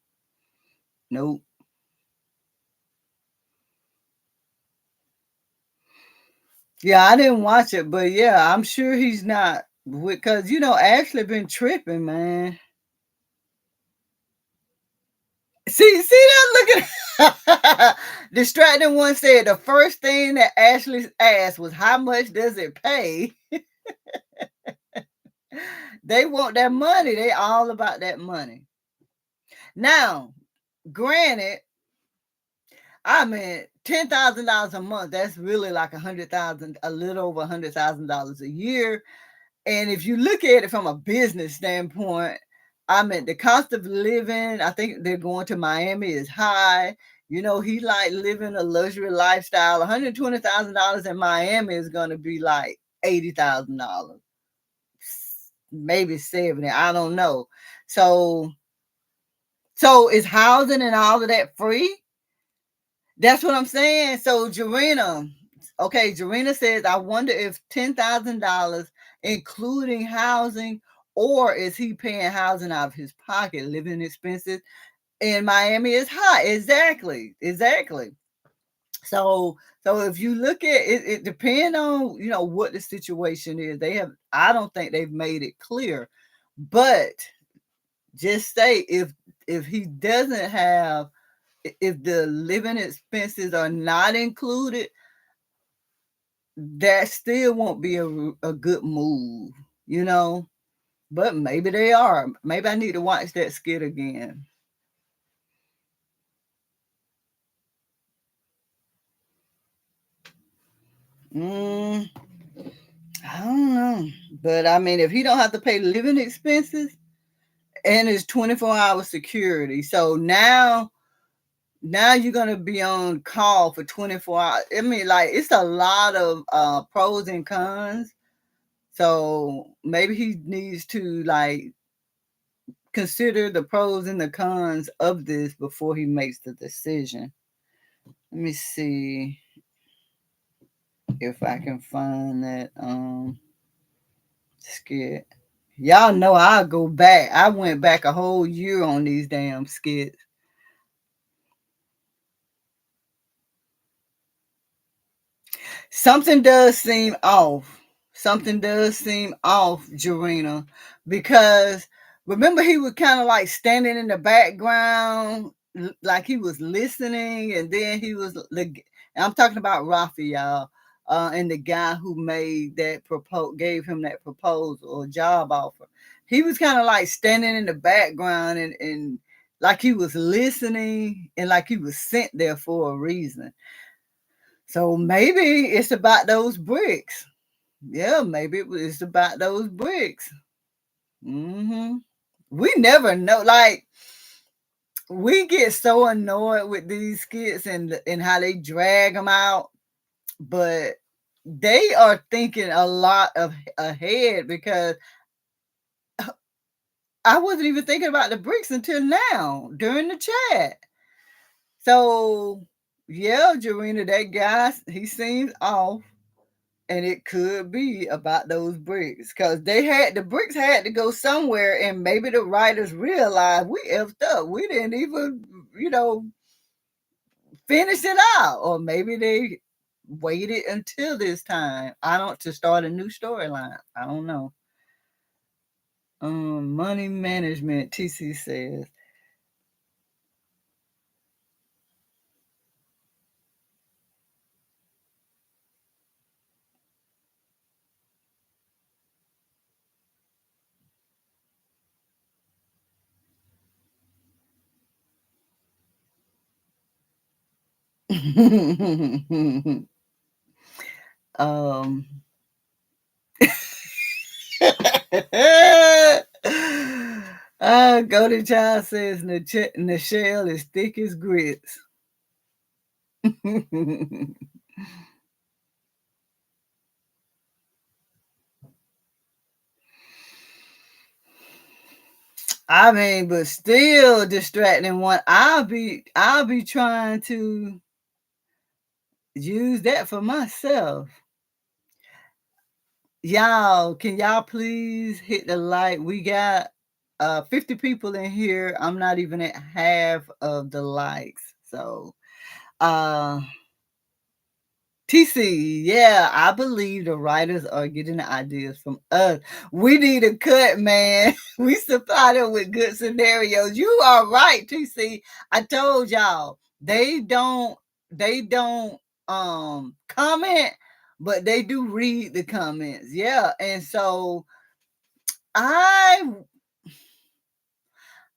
nope. Yeah, I didn't watch it, but yeah, I'm sure he's not because Ashley been tripping, man. See that? Look at distracting one said the first thing that Ashley asked was how much does it pay? They want that money. They all about that money. Now, granted, I mean $10,000 a month. That's really like 100,000, a little over $100,000 a year. And if you look at it from a business standpoint, I mean, the cost of living, I think they're going to Miami is high. He like living a luxury lifestyle. $120,000 in Miami is going to be like $80,000, maybe 70. I don't know. So, so is housing and all of that free? That's what I'm saying. So, Jarena, okay, Jarena says, I wonder if $10,000 including housing, or is he paying housing out of his pocket? Living expenses in Miami is high. Exactly, exactly. So if you look at it, it depends on what the situation is. I don't think they've made it clear, but just say if he doesn't have, if the living expenses are not included, that still won't be a good move, you know. But maybe they are. Maybe I need to watch that skit again. Mm, I don't know. But I mean, if he don't have to pay living expenses and it's 24-hour security, so now you're gonna be on call for 24 hours. I mean, like it's a lot of pros and cons. So maybe he needs to like consider the pros and the cons of this before he makes the decision. Let me see if I can find that skit. Y'all know I'll go back. I went back a whole year on these damn skits. Something does seem off. Something does seem off, Jarena, because remember he was kind of like standing in the background, like he was listening, and then he was the. I'm talking about Rafi, y'all, and the guy who made that gave him that proposal or job offer. He was kind of like standing in the background and like he was listening and like he was sent there for a reason. So maybe it's about those bricks. Yeah, maybe it's about those bricks. Hmm. We never know. Like we get so annoyed with these skits and how they drag them out, but they are thinking a lot of ahead because I wasn't even thinking about the bricks until now during the chat. So yeah, Jarena, that guy he seems off. And it could be about those bricks because the bricks had to go somewhere, and maybe the writers realized we effed up. We didn't even, finish it out, or maybe they waited until this time. I don't to start a new storyline. I don't know. Money management. TC says. um. Golden Child says Nichelle is thick as grits. I mean, but still distracting one. I'll be trying to use that for myself. Y'all, can y'all please hit the like? We got 50 people in here. I'm not even at half of the likes. So uh TC, yeah, I believe the writers are getting the ideas from us. We need a cut, man. We supply them with good scenarios. You are right, TC. I told y'all they don't comment, but they do read the comments. Yeah, and so I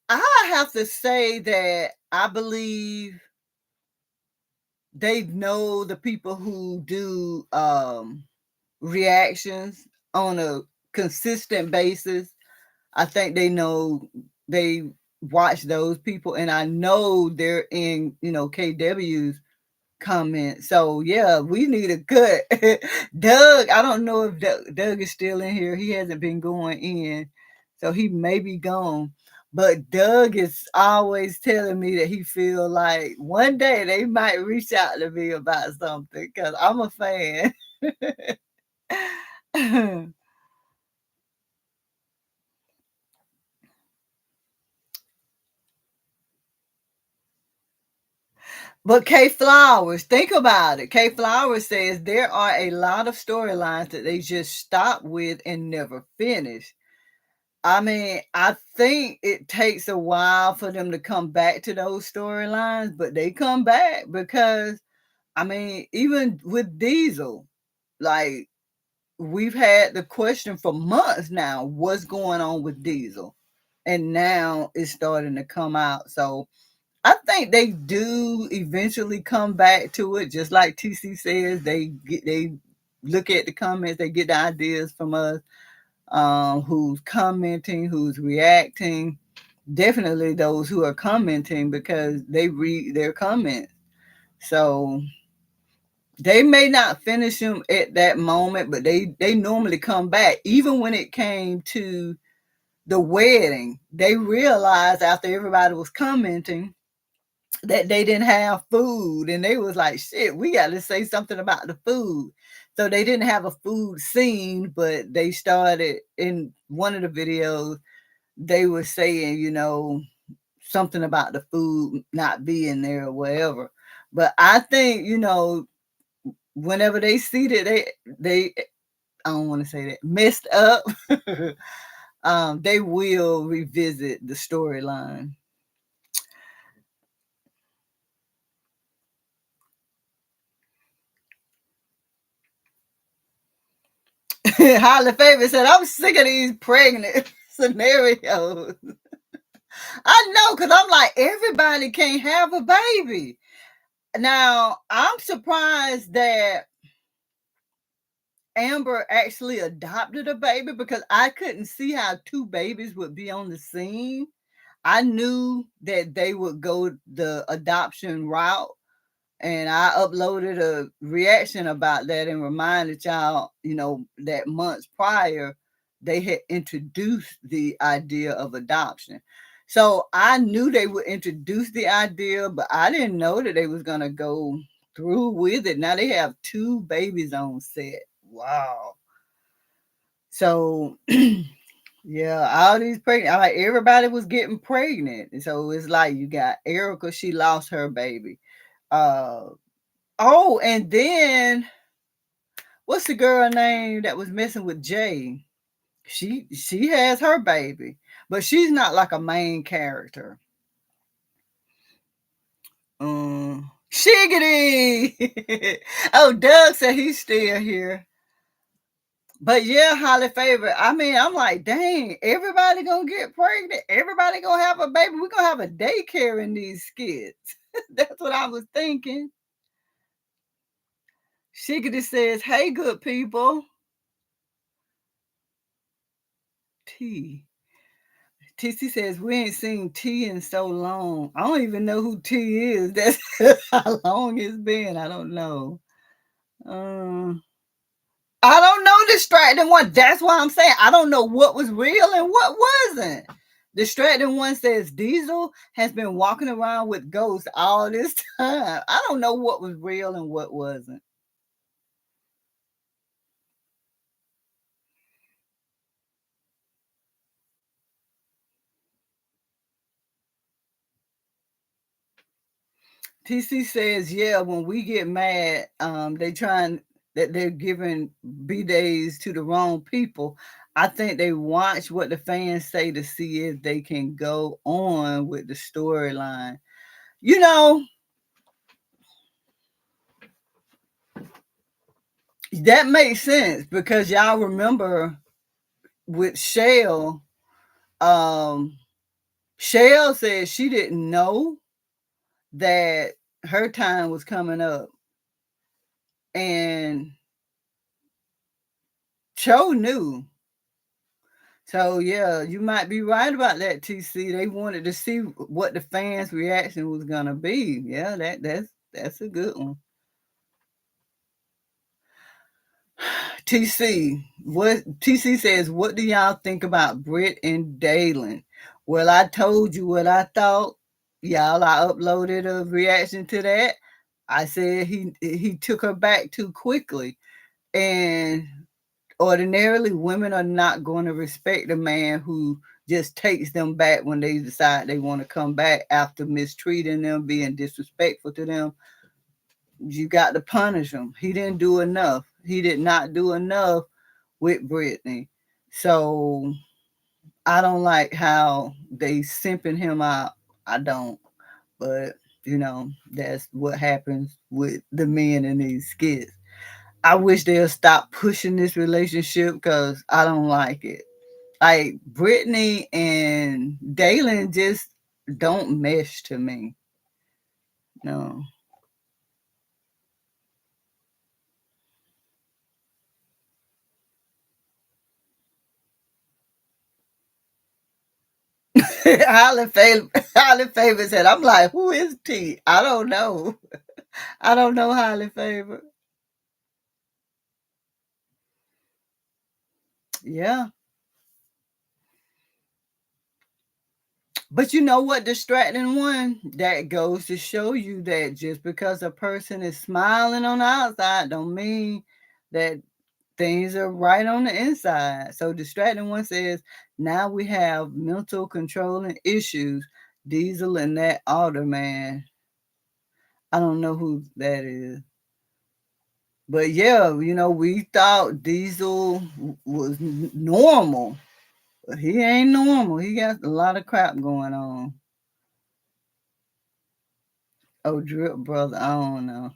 I have to say that I believe they know the people who do reactions on a consistent basis. I think they know they watch those people, and I know they're in, KW's comment. So yeah, we need a cut. Doug, I don't know if Doug is still in here. He hasn't been going in, so he may be gone. But Doug is always telling me that he feel like one day they might reach out to me about something because I'm a fan. But K Flowers, think about it. K Flowers says there are a lot of storylines that they just stop with and never finish. I mean, I think it takes a while for them to come back to those storylines, but they come back because, I mean, even with Diesel, like we've had the question for months now, what's going on with Diesel? And now it's starting to come out. So I think they do eventually come back to it, just like TC says. They look at the comments, they get the ideas from us, who's commenting, who's reacting. Definitely those who are commenting because they read their comments. So they may not finish them at that moment, but they normally come back. Even when it came to the wedding, they realized after everybody was commenting that they didn't have food, and they was like, shit, we got to say something about the food. So they didn't have a food scene, but they started in one of the videos, they were saying, something about the food not being there or whatever. But I think, whenever they see that they I don't want to say that messed up, they will revisit the storyline. Holly Favorite said, I'm sick of these pregnant scenarios. I know, because I'm like, everybody can't have a baby. Now, I'm surprised that Amber actually adopted a baby because I couldn't see how two babies would be on the scene. I knew that they would go the adoption route, and I uploaded a reaction about that and reminded y'all, that months prior, they had introduced the idea of adoption. So I knew they would introduce the idea, but I didn't know that they was going to go through with it. Now they have two babies on set. Wow. So yeah, all these pregnant, like everybody was getting pregnant. And so it's like you got Erica, she lost her baby. Uh oh, and then what's the girl name that was messing with Jay? She has her baby, but she's not like a main character. Shiggity. Oh, Doug said he's still here. But yeah, highly favored. I mean, I'm like, dang, everybody gonna get pregnant. Everybody gonna have a baby. We're gonna have a daycare in these skits. That's what I was thinking. Shiggity says, hey, good people. T. TC says, we ain't seen T in so long. I don't even know who T is. That's how long it's been. I don't know. Um, I don't know distracting one. That's why I'm saying I don't know what was real and what wasn't. Distracting one says Diesel has been walking around with ghosts all this time. I don't know what was real and what wasn't. TC says, yeah, when we get mad, they trying that they're giving B days to the wrong people. I think they watch what the fans say to see if they can go on with the storyline. You know, that makes sense because y'all remember with Shayla, um, Shayla said she didn't know that her time was coming up. And Cho knew. So yeah, you might be right about that, TC. They wanted to see what the fans' reaction was gonna be. Yeah, that's a good one. TC, what TC says, what do y'all think about Britt and Dalen? Well, I told you what I thought. Y'all, I uploaded a reaction to that. I said he took her back too quickly. And ordinarily, women are not going to respect a man who just takes them back when they decide they want to come back after mistreating them, being disrespectful to them. You got to punish him. He didn't do enough. He did not do enough with Brittany. So I don't like how they simping him out. I don't. But, that's what happens with the men in these skits. I wish they'll stop pushing this relationship because I don't like it. Like Brittany and Dalen just don't mesh to me. No. Highly favored said, I'm like, who is T? I don't know. I don't know highly favored. Yeah. But you know what, distracting one? That goes to show you that just because a person is smiling on the outside don't mean that things are right on the inside. So distracting one says, now we have mental controlling issues. Diesel and that alder man. I don't know who that is. But yeah, we thought Diesel was normal. But he ain't normal. He got a lot of crap going on. Oh, Drip Brother, I don't know.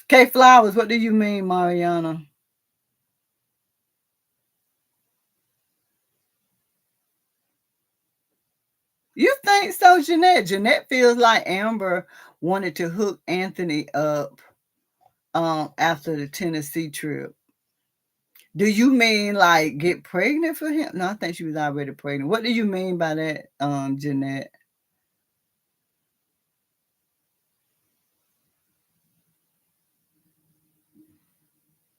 K Flowers, what do you mean, Mariana? You think so, Jeanette? Jeanette feels like Amber wanted to hook Anthony up after the Tennessee trip. Do you mean like get pregnant for him? No, I think she was already pregnant. What do you mean by that, Jeanette?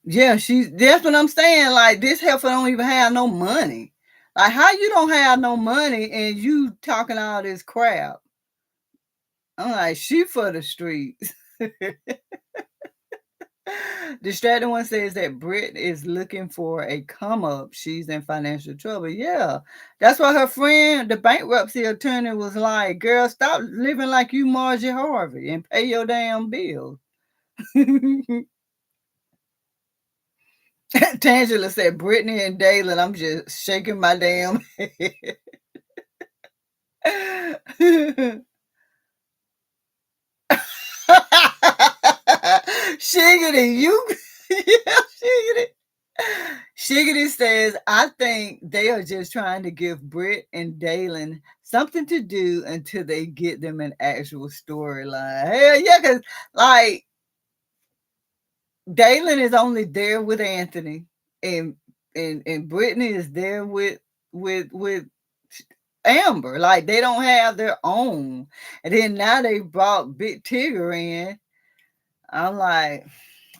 Yeah, that's what I'm saying. Like this heifer don't even have no money. Like how you don't have no money and you talking all this crap? I'm like, she for the streets. Distracted one says that Britt is looking for a come up. She's in financial trouble. Yeah. That's why her friend, the bankruptcy attorney, was like, girl, stop living like you Margie Harvey and pay your damn bills. Tangela said, Brittany and Dalen, I'm just shaking my damn head. Shiggity, you yeah, Shiggity. Shiggity says, I think they are just trying to give Britt and Dalen something to do until they get them an actual storyline. Hell yeah, because like Dalen is only there with Anthony and and Brittany is there with Amber. Like they don't have their own. And then now they brought Big Tigger in. I'm like,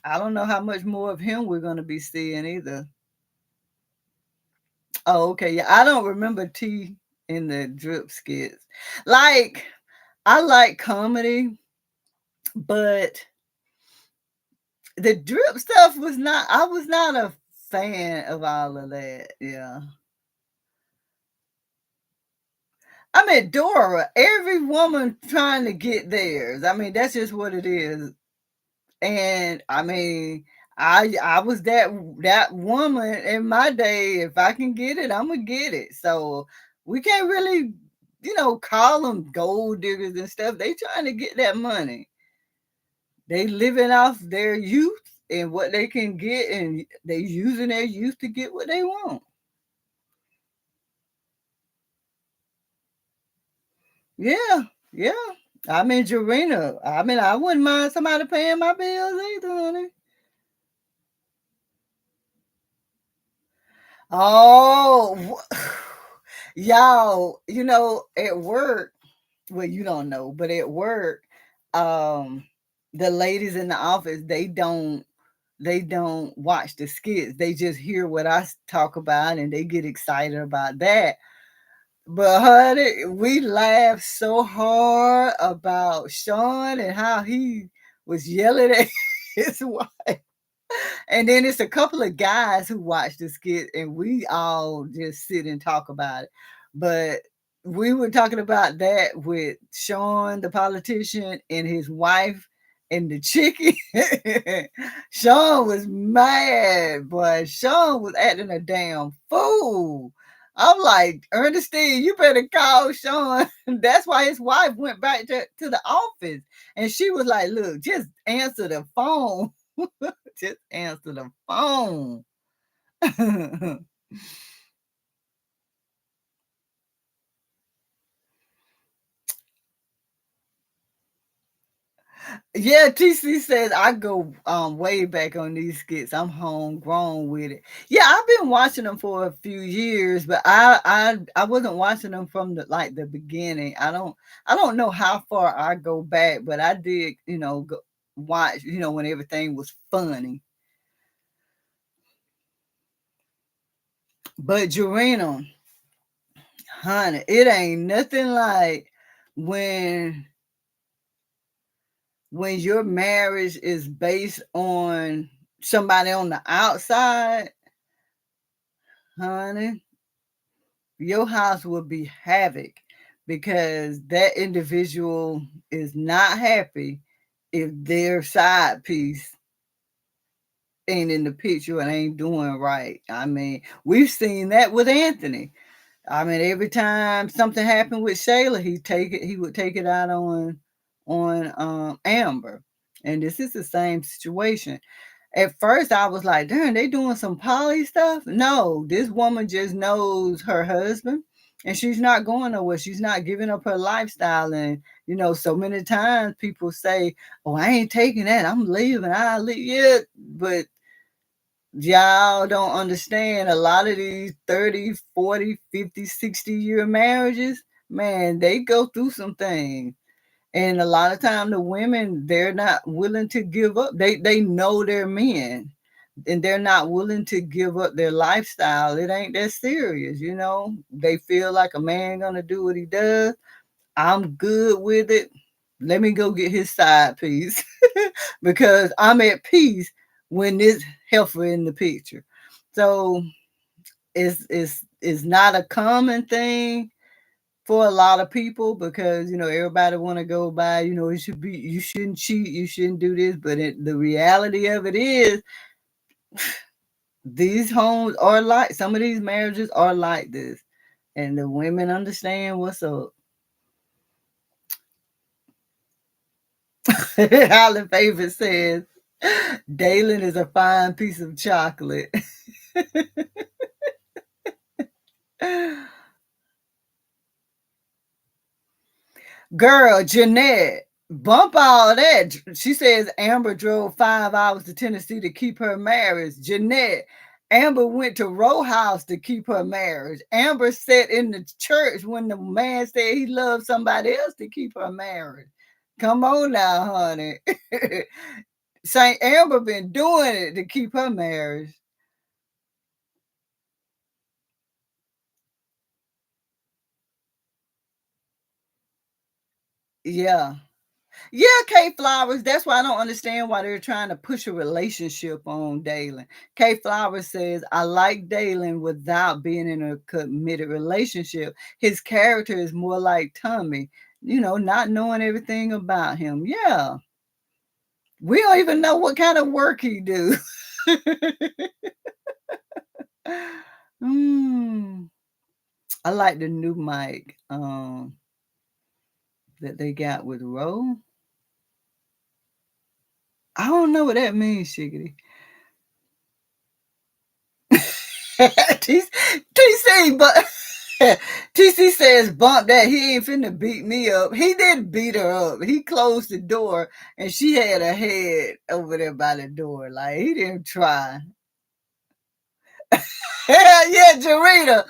I don't know how much more of him we're gonna be seeing either. Oh, okay. Yeah, I don't remember T in the drip skits. Like, I like comedy, but the drip stuff was not I was not a fan of all of that, yeah. I mean, Dora, every woman trying to get theirs. I mean, that's just what it is. And I mean, I was that woman in my day. If I can get it, I'm gonna get it. So we can't really, call them gold diggers and stuff. They trying to get that money. They living off their youth and what they can get, and they using their youth to get what they want. Yeah, yeah. I mean, Jarena. I mean, I wouldn't mind somebody paying my bills either, honey. Oh, y'all, at work, well, you don't know, but at work, um, the ladies in the office, they don't watch the skits. They just hear what I talk about and they get excited about that. But honey, we laughed so hard about Sean and how he was yelling at his wife. And then it's a couple of guys who watch the skit, and we all just sit and talk about it. But we were talking about that with Sean, the politician, and his wife and the chicken. Sean was mad, boy. Sean was acting a damn fool. I'm like, Ernestine, you better call Sean. That's why his wife went back to the office. And she was like, look, just answer the phone. Just answer the phone. Yeah, TC says I go way back on these skits. I'm homegrown with it. Yeah, I've been watching them for a few years, but I wasn't watching them from the beginning. I don't know how far I go back, but I did, watch, when everything was funny. But Jarena, honey, it ain't nothing like when when your marriage is based on somebody on the outside, honey, your house will be havoc because that individual is not happy if their side piece ain't in the picture and ain't doing right. I mean, we've seen that with Anthony. I mean, every time something happened with Shayla, he would take it out on Amber. And this is the same situation. At first I was like, darn, they doing some poly stuff. No, this woman just knows her husband and she's not going nowhere. She's not giving up her lifestyle. And, so many times people say, oh, I ain't taking that. I'm leaving. I leave. Yeah, but y'all don't understand a lot of these 30, 40, 50, 60-year marriages, man, they go through some things. And a lot of time the women, they're not willing to give up. They know they're men and they're not willing to give up their lifestyle. It ain't that serious. They feel like a man gonna do what he does. I'm good with it. Let me go get his side piece because I'm at peace when this heifer in the picture. So it's not a common thing for a lot of people because everybody want to go by, it should be, you shouldn't cheat, you shouldn't do this, but the reality of it is these homes are like, some of these marriages are like this, and the women understand what's up. Holly Favor says Dalen is a fine piece of chocolate. Girl, Jeanette, bump all that. She says Amber drove 5 hours to Tennessee to keep her marriage. Jeanette, Amber went to Row House to keep her marriage. Amber sat in the church when the man said he loved somebody else to keep her marriage. Come on now, honey. Saint Amber been doing it to keep her marriage. Yeah. Yeah, K Flowers. That's why I don't understand why they're trying to push a relationship on Dalen. K Flowers says, I like Dalen without being in a committed relationship. His character is more like Tommy, not knowing everything about him. Yeah. We don't even know what kind of work he do. mm, I like the new mic that they got with Ro. I don't know what that means, Shiggity. TC, but TC says bump that he ain't finna beat me up. He did beat her up. He closed the door and she had her head over there by the door. Like he didn't try. Hell yeah, Jarita.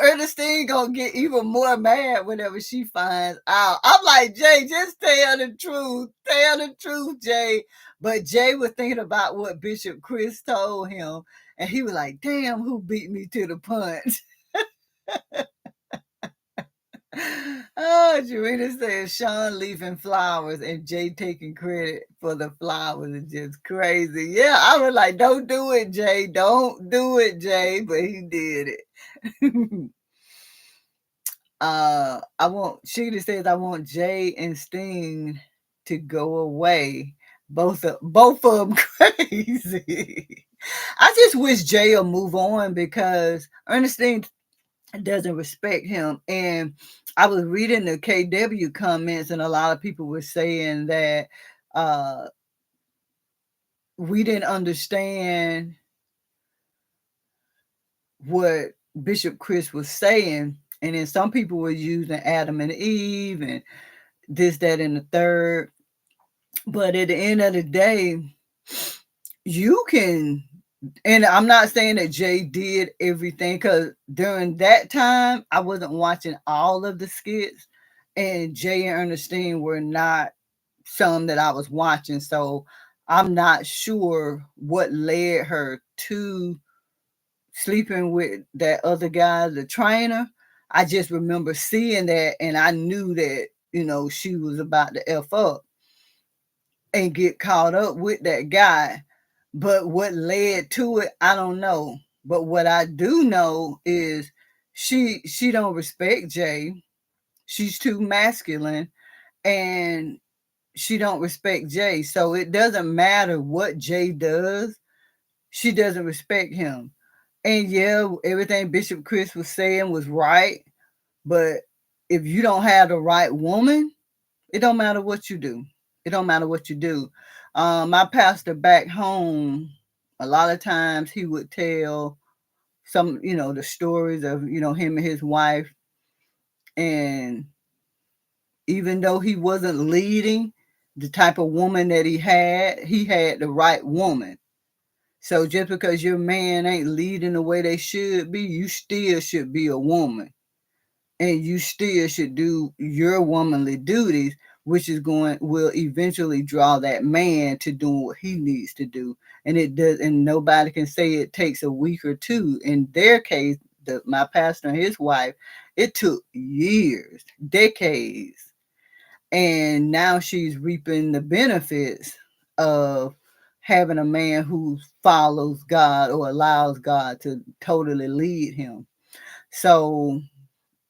Ernestine gonna get even more mad whenever she finds out. I'm like, Jay, just tell the truth. Tell the truth, Jay. But Jay was thinking about what Bishop Chris told him, and he was like, damn, who beat me to the punch? Oh, Jarita says Sean leaving flowers and Jay taking credit for the flowers is just crazy. Yeah, I was like, don't do it, Jay. Don't do it, Jay. But he did it. Sheila says I want Jay and Sting to go away. Both of them crazy. I just wish Jay will move on because Ernestine doesn't respect him. And I was reading the KW comments, and a lot of people were saying that uh, we didn't understand what Bishop Chris was saying. And then some people were using Adam and Eve and this, that, and the third. But at the end of the day, you can, and I'm not saying that Jay did everything because during that time, I wasn't watching all of the skits, and Jay and Ernestine were not some that I was watching. So I'm not sure what led her to sleeping with that other guy, the trainer. I just remember seeing that, and I knew that, she was about to F up and get caught up with that guy. But what led to it, I don't know. But what I do know is she don't respect Jay. She's too masculine and she don't respect Jay. So it doesn't matter what Jay does. She doesn't respect him. And yeah, everything Bishop Chris was saying was right. But if you don't have the right woman, it don't matter what you do. It don't matter what you do. My pastor back home, a lot of times he would tell some, the stories of, him and his wife. And even though he wasn't leading the type of woman that he had the right woman. So just because your man ain't leading the way they should be, you still should be a woman. And you still should do your womanly duties, which will eventually draw that man to doing what he needs to do. And it does, and nobody can say it takes a week or two. In their case, my pastor and his wife, it took years, decades, and now she's reaping the benefits of having a man who follows God or allows God to totally lead him. So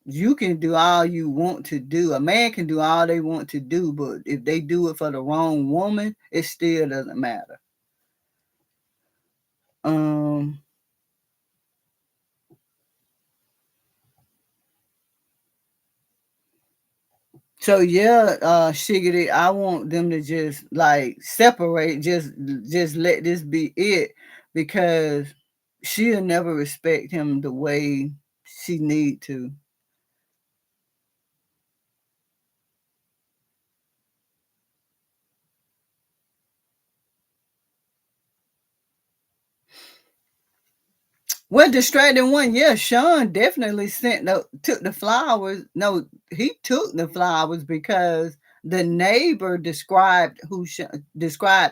you can do all you want to do. A man can do all they want to do, but if they do it for the wrong woman, it still doesn't matter. Um. So yeah, Shiggity, I want them to just like separate, just let this be it, because she'll never respect him the way she need to. Well, distracting one, yeah, Sean definitely took the flowers. No, he took the flowers because the neighbor described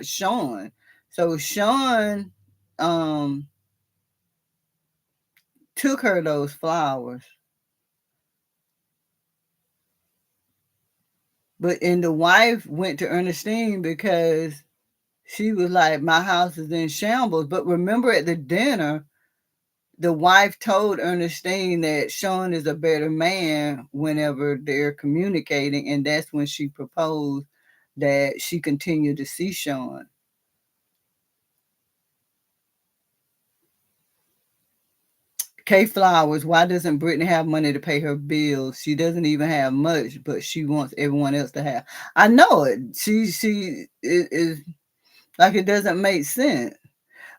Sean. So Sean um took her those flowers. and the wife went to Ernestine because she was like, my house is in shambles. But remember at the dinner, the wife told Ernestine that Sean is a better man whenever they're communicating, and that's when she proposed that she continued to see Sean. K Flowers, why doesn't Brittany have money to pay her bills? She doesn't even have much, but she wants everyone else to have. I know it. She is like, it doesn't make sense.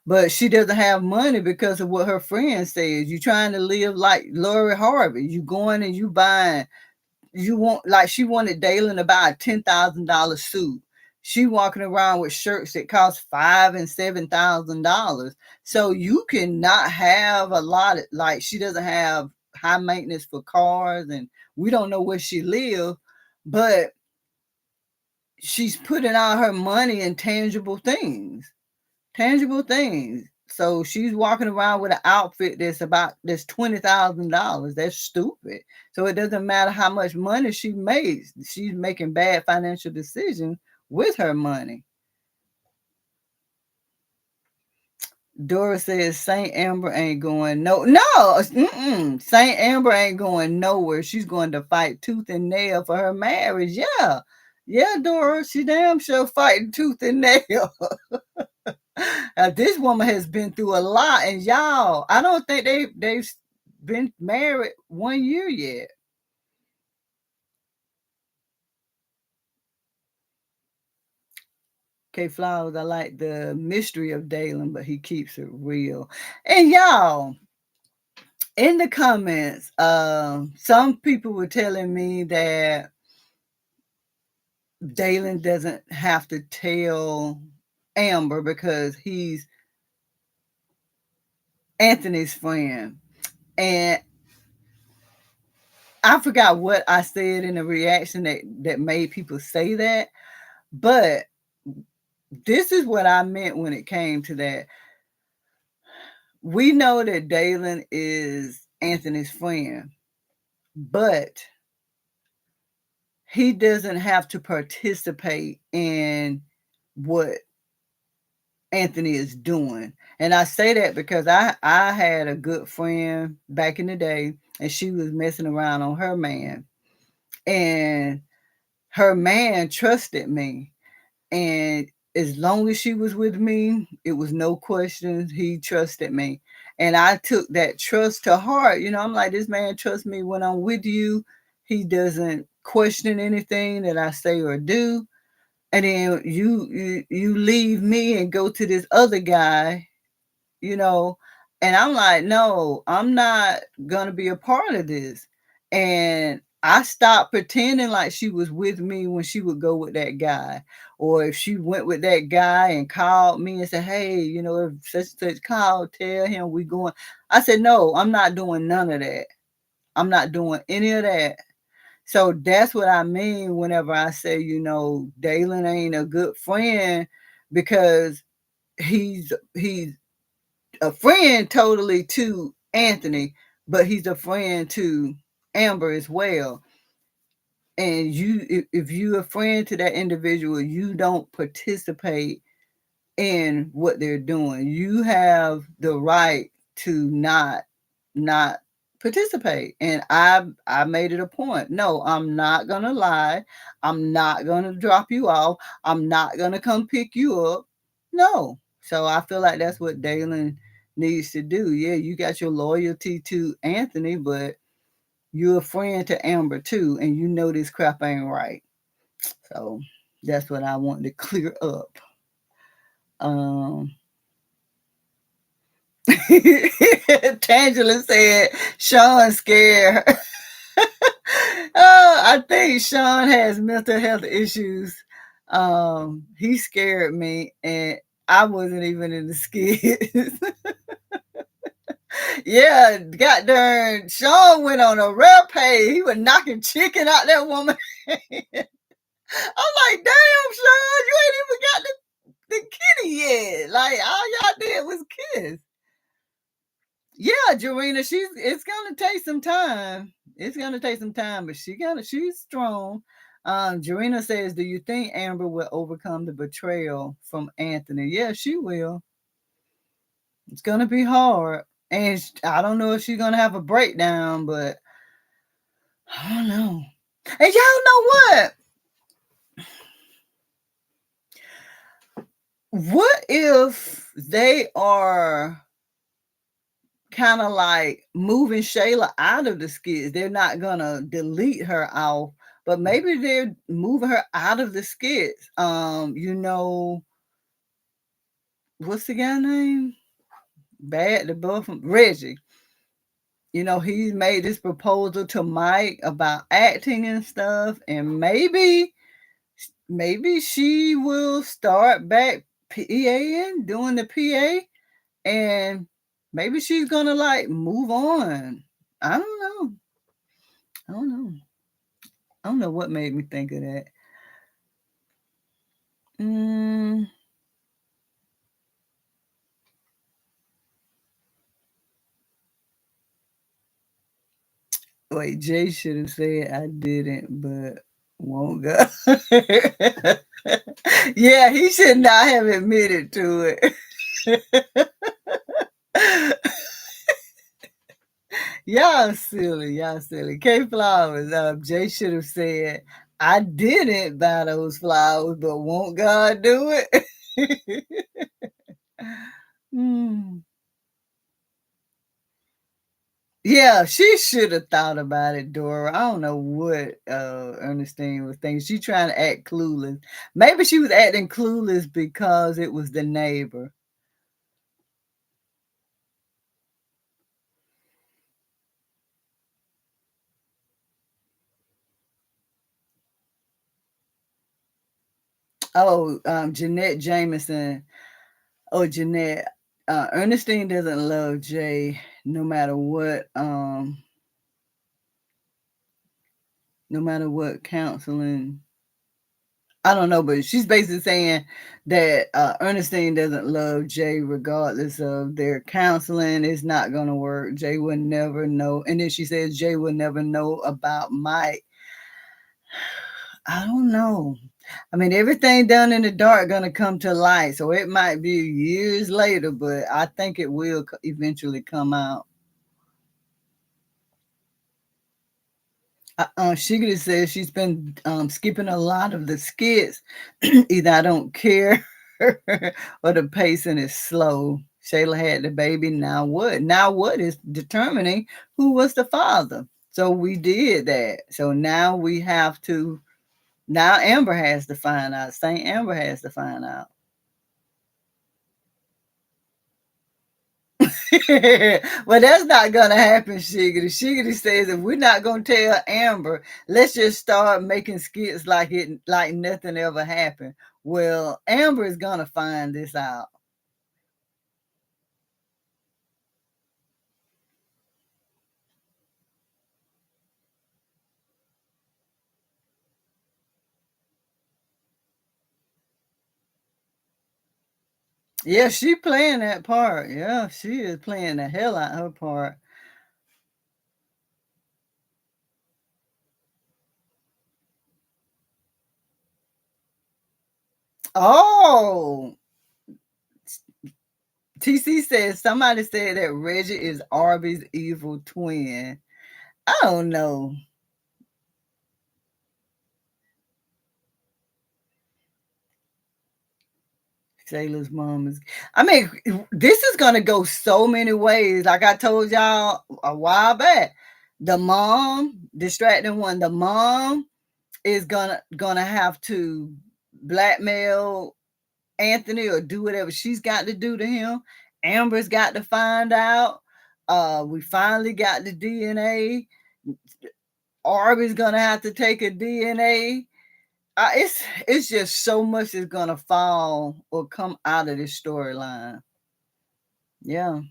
But she doesn't have money because of what her friend says. You trying to live like Lori Harvey. You going and you buying. You want, like, she wanted Dalen to buy a $10,000 suit. She walking around with shirts that cost $5,000 and $7,000. So you cannot have a lot of, like, she doesn't have high maintenance for cars, and we don't know where she lives, but she's putting all her money in tangible things. Tangible things. So she's walking around with an outfit that's $20,000. That's stupid. So it doesn't matter how much money she makes. She's making bad financial decisions with her money. Dora says Saint Amber ain't going Saint Amber ain't going nowhere. She's going to fight tooth and nail for her marriage. Yeah. Yeah, Dora, she damn sure fighting tooth and nail. This woman has been through a lot, and y'all, I don't think they've been married 1 year yet. K Flowers, I like the mystery of Dalen, but he keeps it real. And y'all, in the comments, some people were telling me that Dalen doesn't have to tell Amber because he's Anthony's friend. And I forgot what I said in the reaction that made people say that, but this is what I meant when it came to that. We know that Dalen is Anthony's friend, but he doesn't have to participate in what Anthony is doing. And I say that because I had a good friend back in the day, and she was messing around on her man. And her man trusted me. And as long as she was with me, it was no questions. He trusted me. And I took that trust to heart. I'm like, this man trusts me when I'm with you. He doesn't question anything that I say or do. And then you leave me and go to this other guy, you know. And I'm like, no, I'm not gonna be a part of this. And I stopped pretending like she was with me when she would go with that guy. Or if she went with that guy and called me and said, hey, if such and such called, tell him we going. I said, no, I'm not doing none of that. I'm not doing any of that. So that's what I mean whenever I say, Dalen ain't a good friend, because he's a friend totally to Anthony, but he's a friend to Amber as well. And if you're a friend to that individual, you don't participate in what they're doing. You have the right to not participate. And I made it a point. No, I'm not gonna lie. I'm not gonna drop you off. I'm not gonna come pick you up. No. So I feel like that's what Dalen needs to do. Yeah, you got your loyalty to Anthony, but you're a friend to Amber too, and you know this crap ain't right. So that's what I want to clear up. Um Tangela said Sean scared her. Oh, I think Sean has mental health issues. He scared me, and I wasn't even in the skit. Yeah, goddamn, Sean went on a rampage. He was knocking chicken out that woman. I'm like, damn, Sean, you ain't even got the kitty yet. Like, all y'all did was kiss. Yeah, Jarena, it's gonna take some time. It's gonna take some time, but she's strong. Jarena says, "Do you think Amber will overcome the betrayal from Anthony?" Yeah, she will. It's gonna be hard, and I don't know if she's gonna have a breakdown, but I don't know. And y'all know what? What if they are kind of like moving Shayla out of the skits? They're not gonna delete her out, but maybe they're moving her out of the skits. What's the guy name? Bad the boy from Reggie. He made this proposal to Mike about acting and stuff, and maybe she will start back PAing, doing the PA, and maybe she's gonna like move on. I don't know. I don't know. I don't know what made me think of that. Mm, wait, Jay should have said I didn't, but won't go. Yeah, he should not have admitted to it. Y'all silly, y'all silly. K Flowers, Jay should have said, I didn't buy those flowers, but won't God do it? Hmm. Yeah, she should have thought about it, Dora. I don't know what Ernestine was thinking. She trying to act clueless. Maybe she was acting clueless because it was the neighbor. Oh, Jeanette Jameson. Oh, Jeanette. Ernestine doesn't love Jay no matter what. No matter what counseling. I don't know, but she's basically saying that Ernestine doesn't love Jay regardless of their counseling. It's not going to work. Jay will never know. And then she says Jay will never know about Mike. I don't know. I mean, everything done in the dark going to come to light. So it might be years later, but I think it will eventually come out. Shiggy says she's been skipping a lot of the skits. Either I don't care or the pacing is slow. Shayla had the baby. Now what? Now what is determining who was the father? So we did that. So now we have to. Now Amber has to find out. Saint Amber has to find out. Well, that's not gonna happen, Shiggity. Shiggity says if we're not gonna tell Amber, let's just start making skits like nothing ever happened. Well, Amber is gonna find this out. Yeah, she playing that part. Yeah, she is playing the hell out of her part. Oh, TC says somebody said that Reggie is Arby's evil twin. I don't know. Shayla's mom is. I mean, this is gonna go so many ways. Like I told y'all a while back, the mom distracting one. The mom is gonna have to blackmail Anthony or do whatever she's got to do to him. Amber's got to find out. We finally got the DNA. Arby's gonna have to take a DNA. It's just so much is gonna fall or come out of this storyline. Yeah.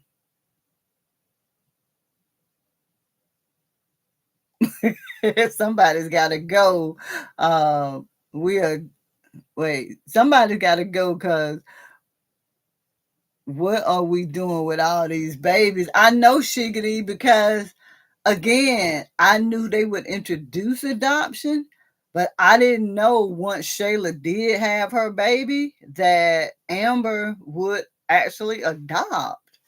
Somebody's gotta go. We are wait, somebody's gotta go because what are we doing with all these babies? I know Shiggity because again, I knew they would introduce adoption, But I didn't know once Shayla did have her baby that Amber would actually adopt.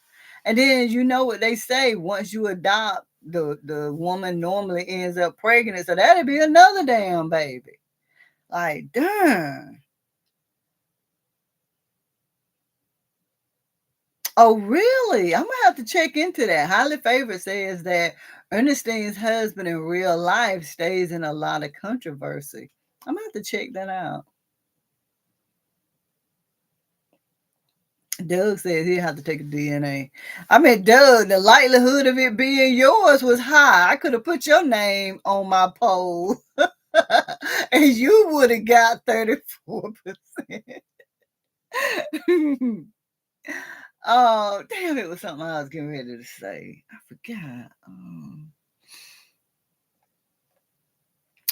And then you know what they say, once you adopt, the woman normally ends up pregnant. So that'd be another damn baby. Like, darn. Oh, really? I'm gonna have to check into that. Highly Favored says that Ernestine's husband in real life stays in a lot of controversy. I'm gonna have to check that out. Doug says he'll have to take a DNA. I mean, Doug, the likelihood of it being yours was high. I could have put your name on my poll and you would have got 34%. Oh, damn, it was something I was getting ready to say. I forgot.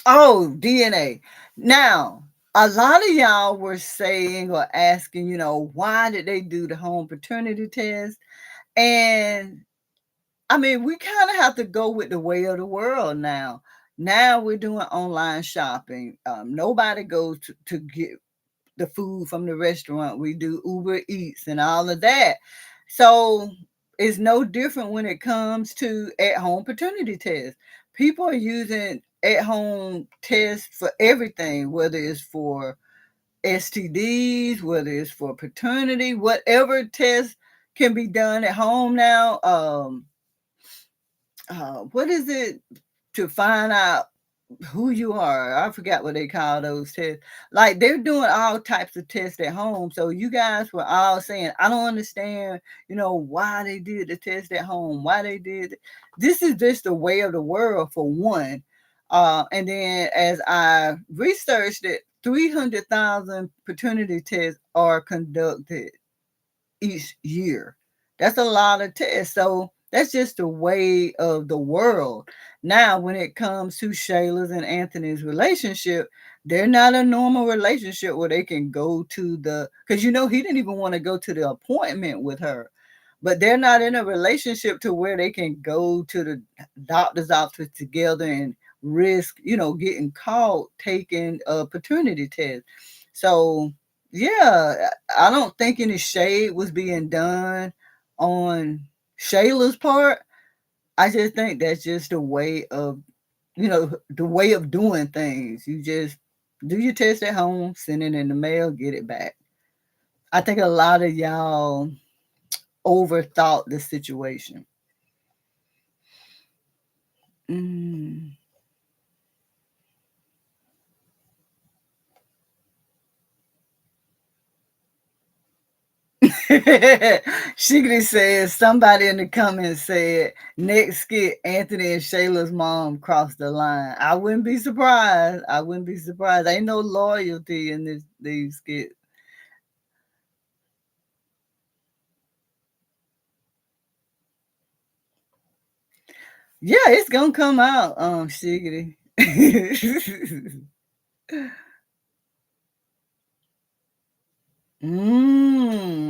Oh, DNA. Now, a lot of y'all were saying or asking, why did they do the home paternity test? And I mean, we kind of have to go with the way of the world now. Now we're doing online shopping. Nobody goes to get the food from the restaurant. We do Uber Eats and all of that. So it's no different when it comes to at home paternity tests. People are using at home tests for everything, whether it's for STDs, whether it's for paternity, whatever test can be done at home now. What is it to find out who you are? I forgot what they call those tests. Like they're doing all types of tests at home. So you guys were all saying, I don't understand, why they did the test at home, why they did it. This is just the way of the world for one. And then as I researched it, 300,000 paternity tests are conducted each year. That's a lot of tests. So that's just the way of the world. Now, when it comes to Shayla's and Anthony's relationship, they're not a normal relationship where they can go to because he didn't even want to go to the appointment with her. But they're not in a relationship to where they can go to the doctor's office together and risk, getting caught taking a paternity test. So yeah, I don't think any shade was being done on Shayla's part. I just think that's just the way of, the way of doing things. You just do your test at home, send it in the mail, get it back. I think a lot of y'all overthought the situation. Mm. Shiggity says somebody in the comments said next skit Anthony and Shayla's mom crossed the line. I wouldn't be surprised. I wouldn't be surprised. Ain't no loyalty in these skits. Yeah, it's gonna come out, Shiggity.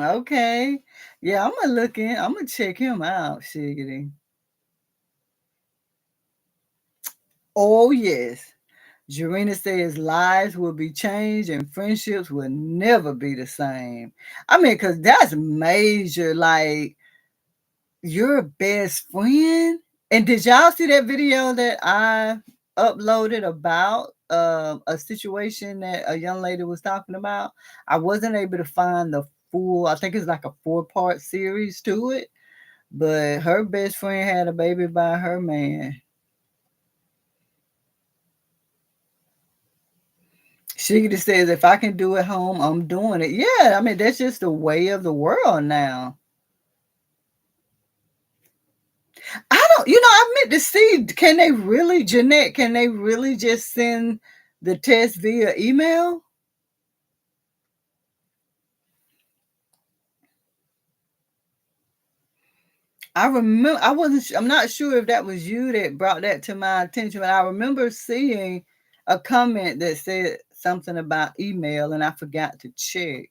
Okay. Yeah, I'm gonna check him out, Shiggity. Oh yes. Jarena says lives will be changed and friendships will never be the same. I mean, because that's major. Like, your best friend. And did y'all see that video that I uploaded about a situation that a young lady was talking about? I wasn't able to find the full, I think it's like a 4-part series to it, but her best friend had a baby by her man. She just says, if I can do it home, I'm doing it. Yeah, I mean, that's just the way of the world now. I don't, I meant to see, can they really, Jeanette, can they really just send the test via email? I remember, I'm not sure if that was you that brought that to my attention, but I remember seeing a comment that said something about email and I forgot to check.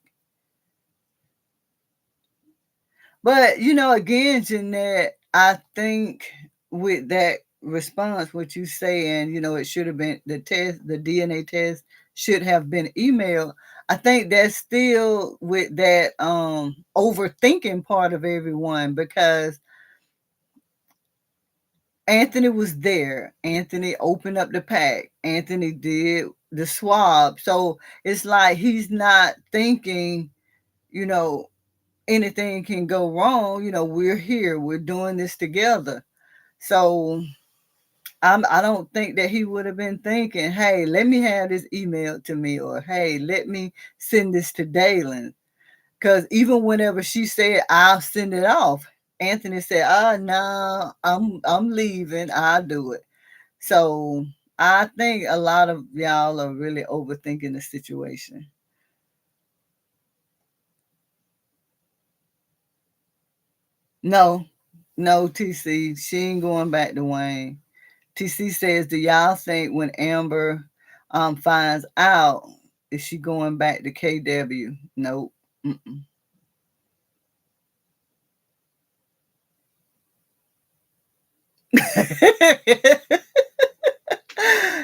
But, again, Jeanette, I think with that response, what you saying, it should have been the DNA test should have been emailed. I think that's still with that overthinking part of everyone, because Anthony was there. Anthony opened up the pack. Anthony did the swab. So it's like he's not thinking, you know, anything can go wrong. We're here. We're doing this together. So I don't think that he would have been thinking, hey, let me have this emailed to me, or hey, let me send this to Dalen. Because even whenever she said, I'll send it off, Anthony said, no, I'm leaving. I'll do it. So I think a lot of y'all are really overthinking the situation. No, no, TC, she ain't going back to Wayne. TC says, do y'all think when Amber finds out, is she going back to KW? Nope. Mm-mm.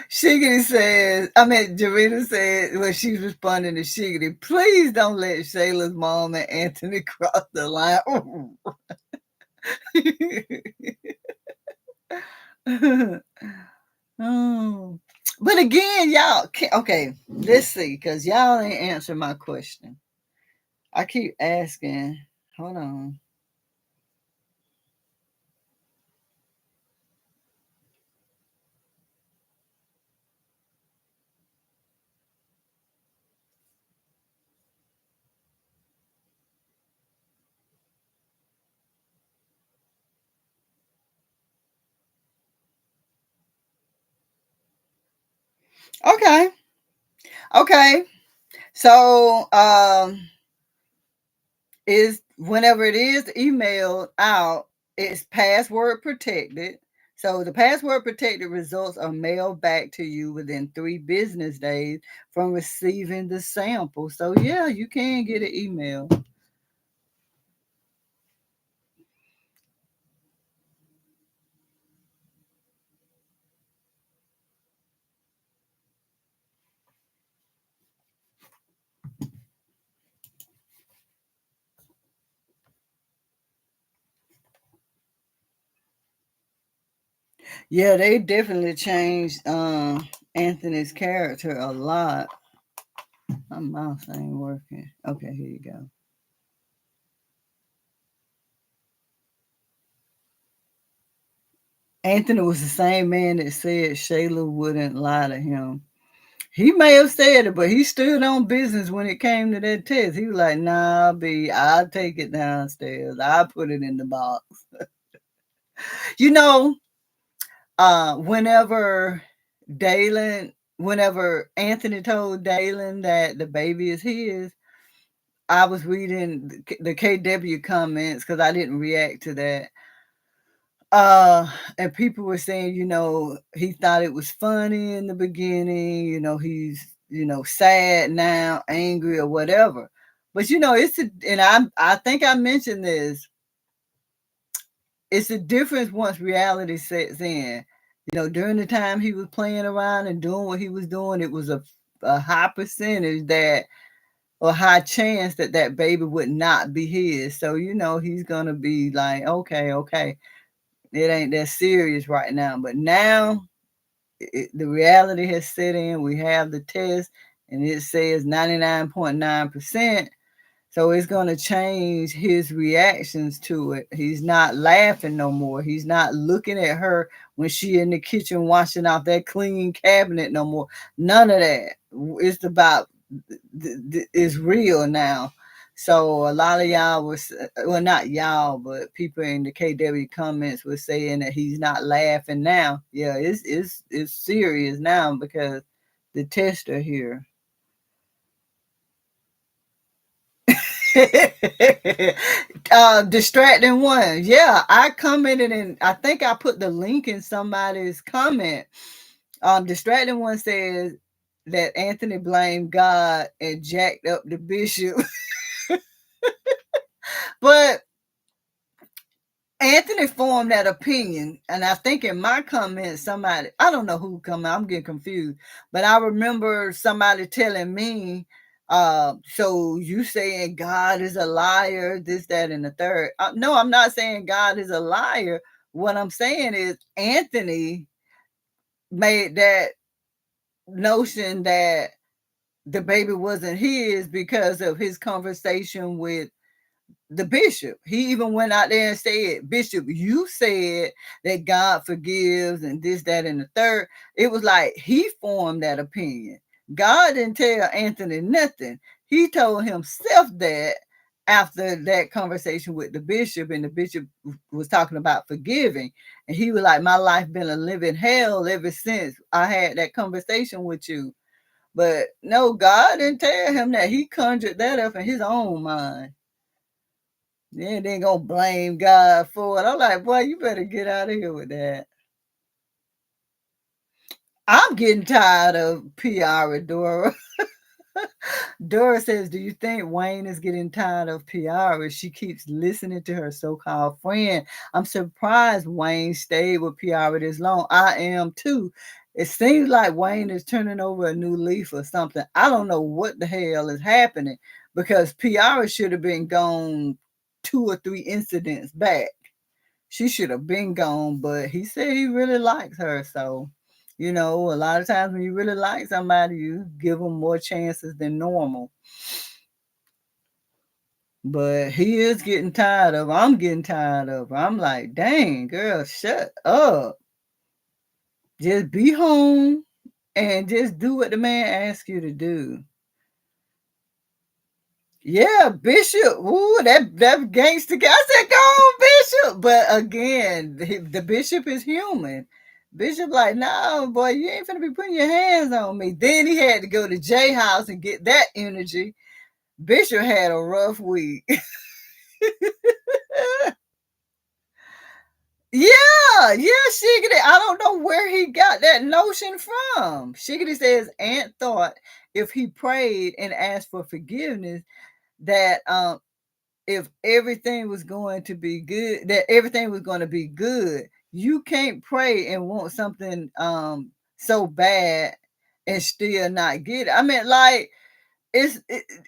Shiggity says, Jarita said when she's responding to Shiggity, please don't let Shayla's mom and Anthony cross the line. Oh. But again, y'all, okay, let's see, because y'all ain't answering my question. I keep asking. Hold on. Okay. Okay. So, is whenever it is emailed out, it's password protected. So the password protected results are mailed back to you within 3 business days from receiving the sample. So yeah, you can get an email. Yeah, they definitely changed Anthony's character a lot. My mouse ain't working. Okay, here you go. Anthony was the same man that said Shayla wouldn't lie to him. He may have said it, but he stood on business when it came to that test. He was like, nah, B, I'll take it downstairs. I'll put it in the box. You know, whenever whenever Anthony told Dalen that the baby is his, I was reading the KW comments because I didn't react to that. And people were saying, he thought it was funny in the beginning, he's, sad now, angry or whatever. But I think I mentioned this. It's a difference once reality sets in. During the time he was playing around and doing what he was doing, it was a high percentage that, or high chance that that baby would not be his. So, he's gonna be like, okay, okay, it ain't that serious right now. But now the reality has set in. We have the test, and it says 99.9%. So it's going to change his reactions to it. He's not laughing no more. He's not looking at her when she in the kitchen washing off that clean cabinet no more. None of that. It's about it's real now. So a lot of y'all was, well, not y'all, but people in the KW comments were saying that he's not laughing now. Yeah, it's serious now because the tests are here. Distracting one. Yeah, I commented, and I think I put the link in somebody's comment. Distracting one says that Anthony blamed God and jacked up the bishop. But Anthony Anthony formed that opinion, and I think in my comments, somebody, I don't know who come out, I'm getting confused, but I remember somebody telling me, so you saying God is a liar, this, that, and the third. No, I'm not saying God is a liar. What I'm saying is Anthony made that notion that the baby wasn't his because of his conversation with the bishop. He even went out there and said, Bishop, you said that God forgives and this, that, and the third. It was like he formed that opinion. God didn't tell Anthony nothing. He told himself that after that conversation with the bishop, and the bishop was talking about forgiving. And he was like, my life been a living hell ever since I had that conversation with you. But no, God didn't tell him that. He conjured that up in his own mind. Then they gonna blame God for it. I'm like, boy, you better get out of here with that. I'm getting tired of PR, Dora. Dora says, do you think Wayne is getting tired of PR? She keeps listening to her so-called friend. I'm surprised Wayne stayed with PR this long. I am too. It seems like Wayne is turning over a new leaf or something. I don't know what the hell is happening, because PR should have been gone 2 or 3 incidents back. She should have been gone, but he said he really likes her. So, a lot of times when you really like somebody, you give them more chances than normal. But he is getting tired of her. I'm getting tired of her. I'm like, dang, girl, shut up. Just be home and just do what the man asks you to do. Yeah, Bishop. Ooh, that gangster guy. I said, go on, Bishop. But again, the Bishop is human. Bishop like, no, boy, you ain't finna be putting your hands on me. Then he had to go to J House and get that energy. Bishop had a rough week. Yeah, Shiggity. I don't know where he got that notion from. Shiggity says Aunt thought if he prayed and asked for forgiveness, that if everything was going to be good, that everything was going to be good. You can't pray and want something so bad and still not get it. I mean, like, it's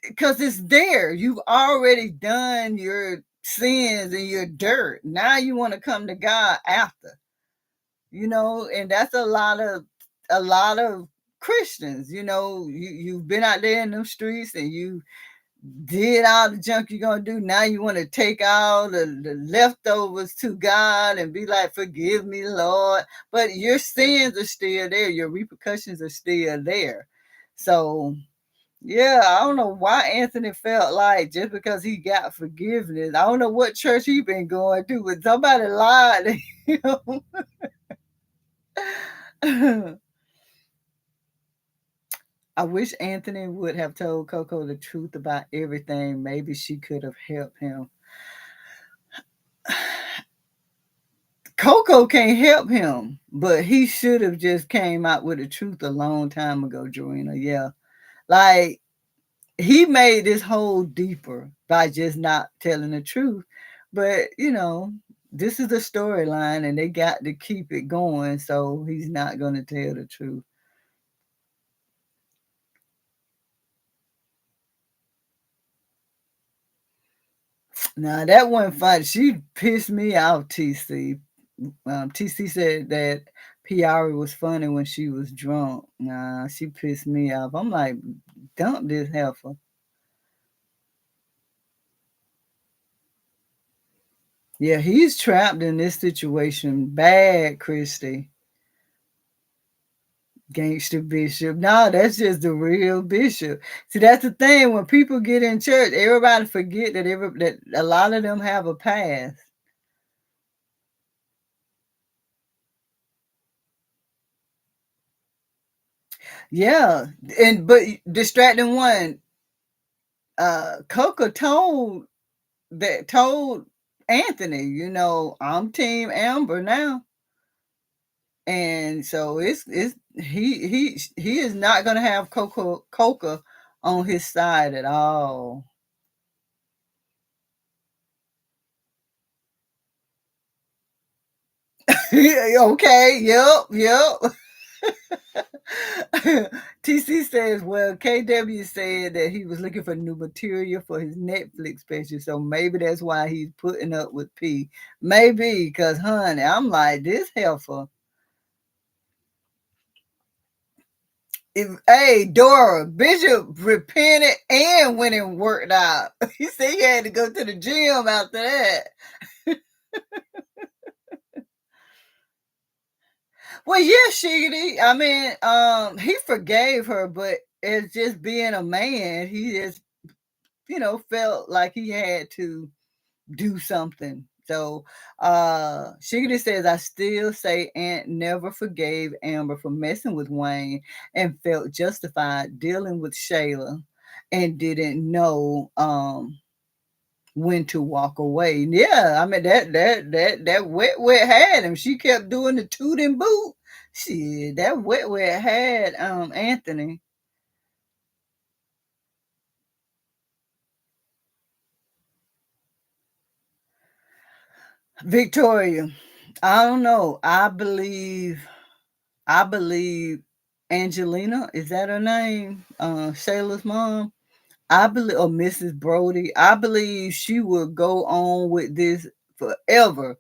because it's there. You've already done your sins and your dirt. Now you want to come to God after, and that's a lot of Christians. You've been out there in them streets and you did all the junk you're gonna do. Now you want to take all the leftovers to God and be like, forgive me, Lord. But your sins are still there, your repercussions are still there. So yeah, I don't know why Anthony felt like just because he got forgiveness. I don't know what church he been going to, but somebody lied to him. I wish Anthony would have told Coco the truth about everything. Maybe she could have helped him. Coco can't help him, but he should have just came out with the truth a long time ago, Joanna. Yeah. Like, he made this hole deeper by just not telling the truth. But, this is a storyline and they got to keep it going, so he's not going to tell the truth. Now, that wasn't fun. She pissed me off, TC. TC said that Piari was funny when she was drunk. Nah, she pissed me off. I'm like, dump this heifer. Yeah, he's trapped in this situation bad, Christy. Gangster Bishop. No, that's just the real Bishop. See, that's the thing. When people get in church, everybody forget that a lot of them have a past. Yeah, but distracting one. Coca told Anthony, I'm Team Amber now, and so it's he is not gonna have Coca on his side at all. Okay, yep. TC says, well, KW said that he was looking for new material for his Netflix special, so maybe that's why he's putting up with P. Maybe, because, honey, I'm like, this heifer. Hey, Dora, Bishop repented and went and worked out. He said he had to go to the gym after that. Well, yeah, Shiggity. I mean, he forgave her, but it's just being a man, he just, felt like he had to do something. So Shiggity says, I still say Aunt never forgave Amber for messing with Wayne and felt justified dealing with Shayla and didn't know when to walk away. Yeah, I mean that wet had him. She kept doing the toot and boot. Shit, that wet had Anthony. Victoria. I don't know. I believe Angelina, is that her name? Shayla's mom. I believe, or Mrs. Brody, I believe she will go on with this forever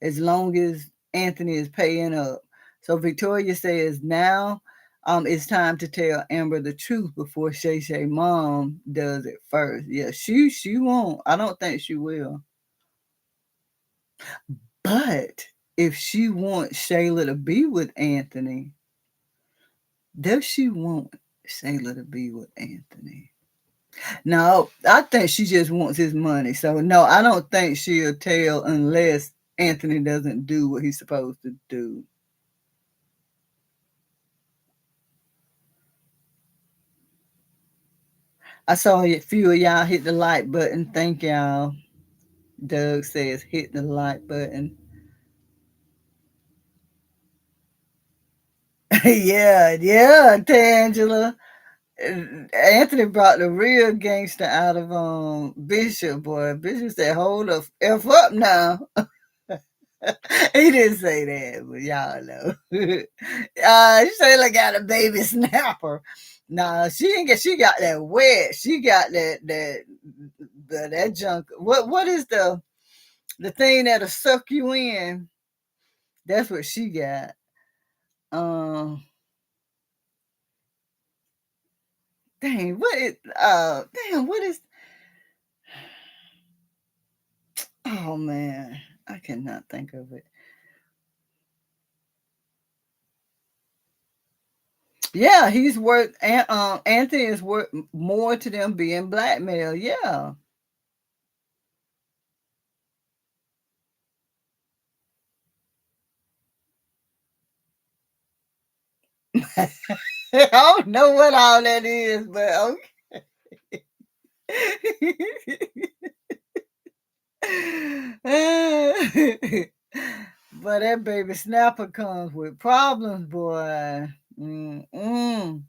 as long as Anthony is paying up. So Victoria says now it's time to tell Amber the truth before Shay Shay mom does it first. Yeah, she won't. I don't think she will. But if she wants Shayla to be with Anthony, does she want Shayla to be with Anthony? No, I think she just wants his money. So no, I don't think she'll tell unless Anthony doesn't do what he's supposed to do. I saw a few of y'all hit the like button. Thank y'all. Doug says hit the like button. yeah, Tangela. Anthony brought the real gangster out of Bishop, boy. Bishop said, hold the F up now. He didn't say that, but y'all know. Shayla got a baby snapper. Nah, she ain't get. She got that wet. She got that junk. What is the thing that'll suck you in? That's what she got. Um, dang, what is? Damn, what is? Oh man, I cannot think of it. Yeah, he's worth. Anthony is worth more to them being blackmailed. Yeah. I don't know what all that is, but okay. But that baby snapper comes with problems, boy. Mm-mm.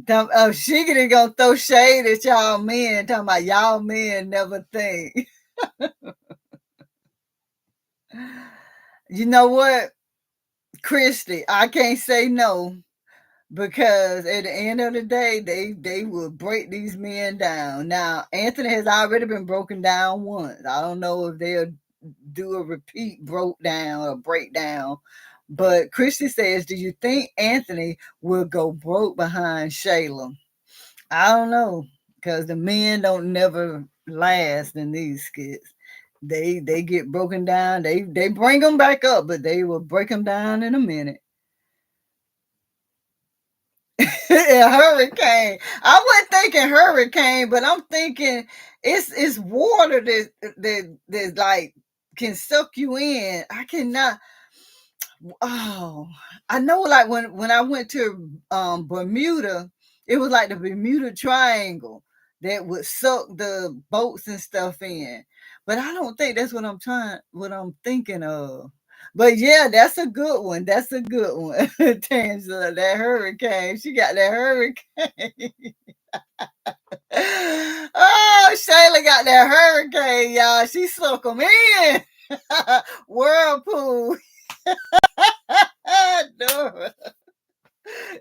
Shiggity gonna throw shade at y'all men, talking about y'all men never think. You know what, Christy? I can't say no. Because at the end of the day, they will break these men down. Now, Anthony has already been broken down once. I don't know if they'll do a repeat broke down or breakdown. But Christy says, do you think Anthony will go broke behind Shayla? I don't know. Because the men don't never last in these skits. They get broken down. They bring them back up, but they will break them down in a minute. Yeah, hurricane. I wasn't thinking hurricane, but I'm thinking it's water that like can suck you in. I cannot. Oh, I know. Like when I went to Bermuda, it was like the Bermuda Triangle that would suck the boats and stuff in. But I don't think that's what I'm thinking of. But yeah, that's a good one. That's a good one. Tangela, that hurricane. She got that hurricane. Oh, Shayla got that hurricane, y'all. She suck them in. Whirlpool. Dora.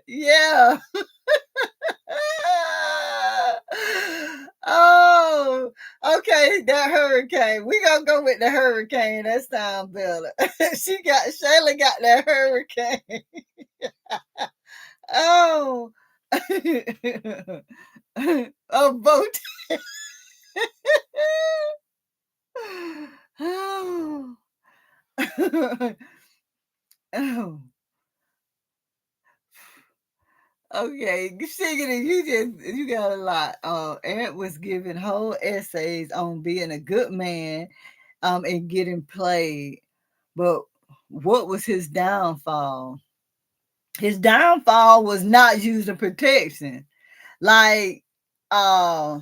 Yeah. Oh, okay, that hurricane. We gonna go with the hurricane. That sounds better. Shayla got that hurricane. Oh. Oh, boat. Oh. Oh. Okay, Shiggity, you got a lot. Ant was giving whole essays on being a good man, and getting played. But what was his downfall? His downfall was not using protection. Like, uh,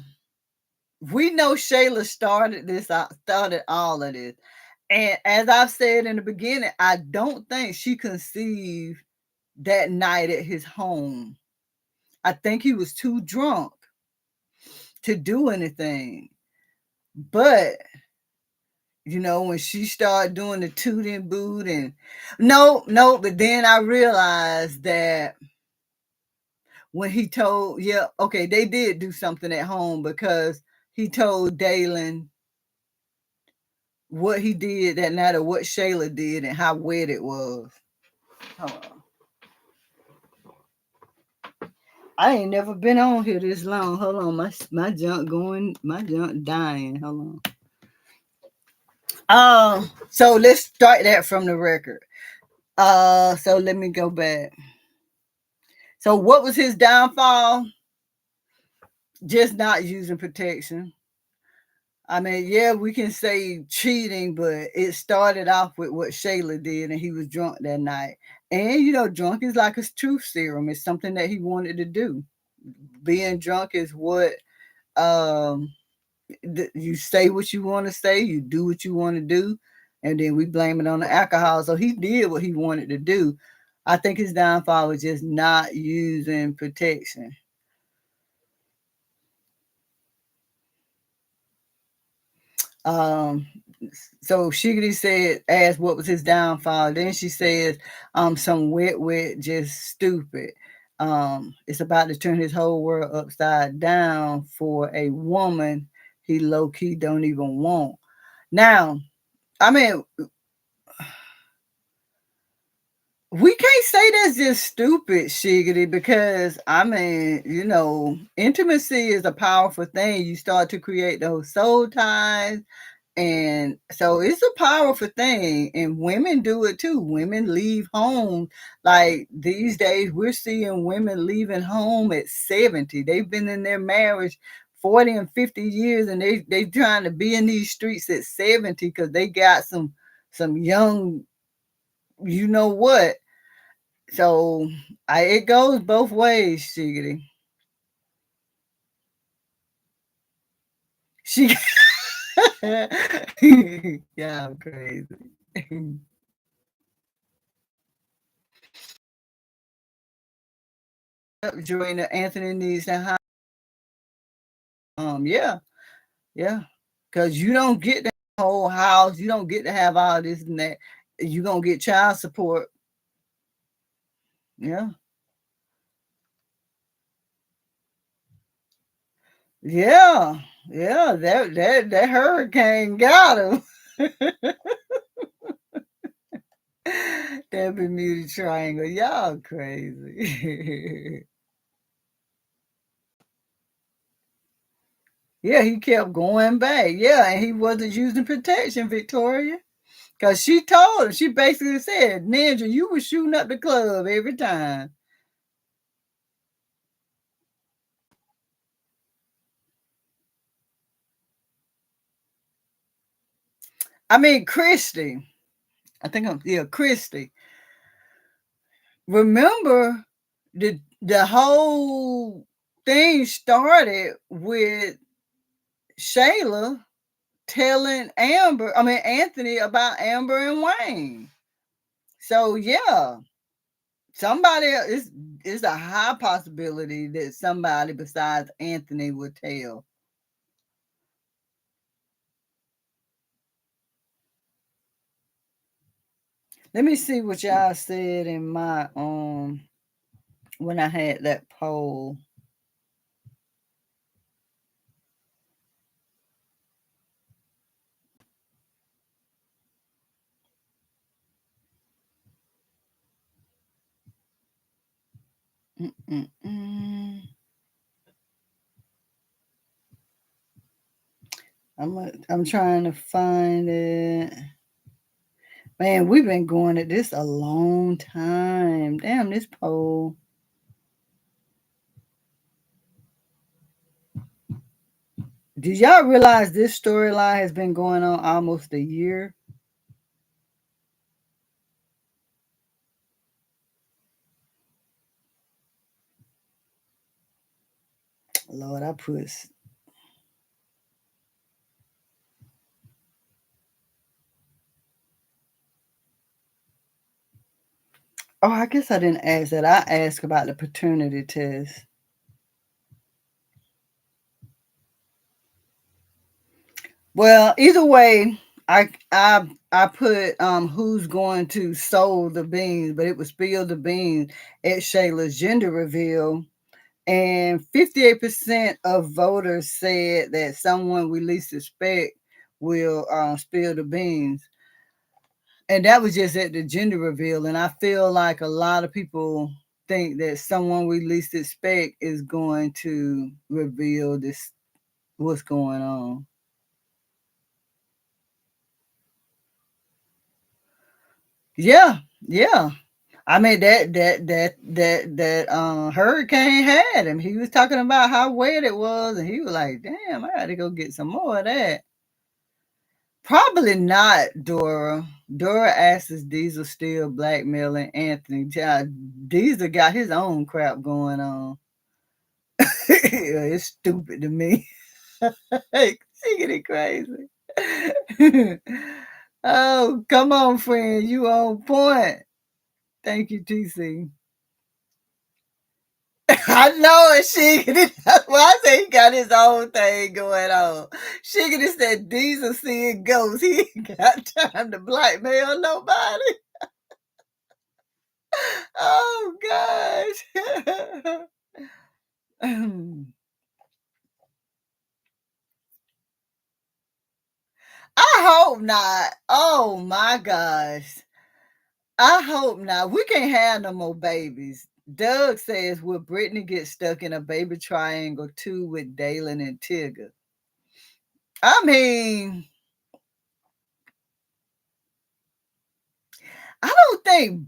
we know Shayla started all of this. And as I've said in the beginning, I don't think she conceived that night at his home. I think he was too drunk to do anything. But when she started doing the toot and boot and no, but then I realized that when he told, yeah, okay, they did do something at home because he told Dalen what he did that night or what Shayla did and how wet it was. Hold on. I ain't never been on here this long. Hold on, my junk dying. Hold on. So let's start that from the record. So let me go back. So what was his downfall? Just not using protection. I mean, yeah, we can say cheating, but it started off with what Shayla did, and he was drunk that night. And drunk is like a truth serum. It's something that he wanted to do. Being drunk is what you say what you want to say, you do what you want to do, and then we blame it on the alcohol. So he did what he wanted to do. I think his downfall was just not using protection. Um, so Shiggity asked what was his downfall. Then she says, some wet, just stupid. It's about to turn his whole world upside down for a woman he low key don't even want. Now, I mean, we can't say that's just stupid, Shiggity, because I mean, intimacy is a powerful thing. You start to create those soul ties. And so it's a powerful thing. And women do it too. Women leave home. Like these days, we're seeing women leaving home at 70. They've been in their marriage 40 and 50 years, and they trying to be in these streets at 70 because they got some young, you know what. So it goes both ways, Shiggity. She yeah, I'm crazy. Joanna Anthony needs to hire. Yeah, yeah. Cause you don't get the whole house, you don't get to have all this and that. You gonna get child support. Yeah. Yeah. Yeah. That hurricane got him. That Bermuda Triangle. Y'all crazy. Yeah, he kept going back. Yeah, and he wasn't using protection, Victoria. Because she told him, she basically said, Ninja, you were shooting up the club every time. I mean, Christy. Christy. Remember, the whole thing started with Shayla telling Anthony about Amber and Wayne. So yeah, somebody is a high possibility that somebody besides Anthony would tell. Let me see what y'all said in my when I had that poll. Mm-mm-mm. I'm trying to find it. Man, we've been going at this a long time. Damn, this poll. Did y'all realize this storyline has been going on almost a year? Lord, I put. Oh, I guess I didn't ask that. I asked about the paternity test. Well, either way, I put who's going to sow the beans, but it was spill the beans at Shayla's gender reveal. And 58% of voters said that someone we least suspect will spill the beans. And that was just at the gender reveal. And I feel like a lot of people think that someone we least expect is going to reveal this what's going on. Yeah, yeah. I mean that hurricane had him. He was talking about how wet it was, and he was like, "Damn, I got to go get some more of that." Probably not, Dora. Dora asks Diesel still blackmailing Anthony. Child, Diesel got his own crap going on. It's stupid to me. She getting crazy. Oh, come on, friend. You on point. Thank you, TC. I know it, Shiggity. That's why I say he got his own thing going on. Shiggity said Diesel seeing ghosts. He ain't got time to blackmail nobody. Oh gosh. I hope not. Oh my gosh. I hope not. We can't have no more babies. Doug says, will Brittany get stuck in a baby triangle too with Dalen and Tigger? I mean, I don't think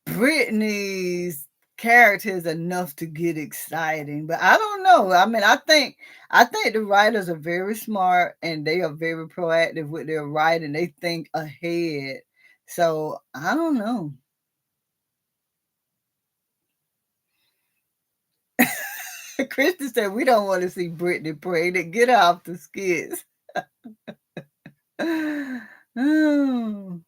Brittany's character is enough to get exciting, but I don't know. I mean, I think the writers are very smart and they are very proactive with their writing. They think ahead. So I don't know. Kristen said we don't want to see Brittany pregnant. Get her off the skits. Oh.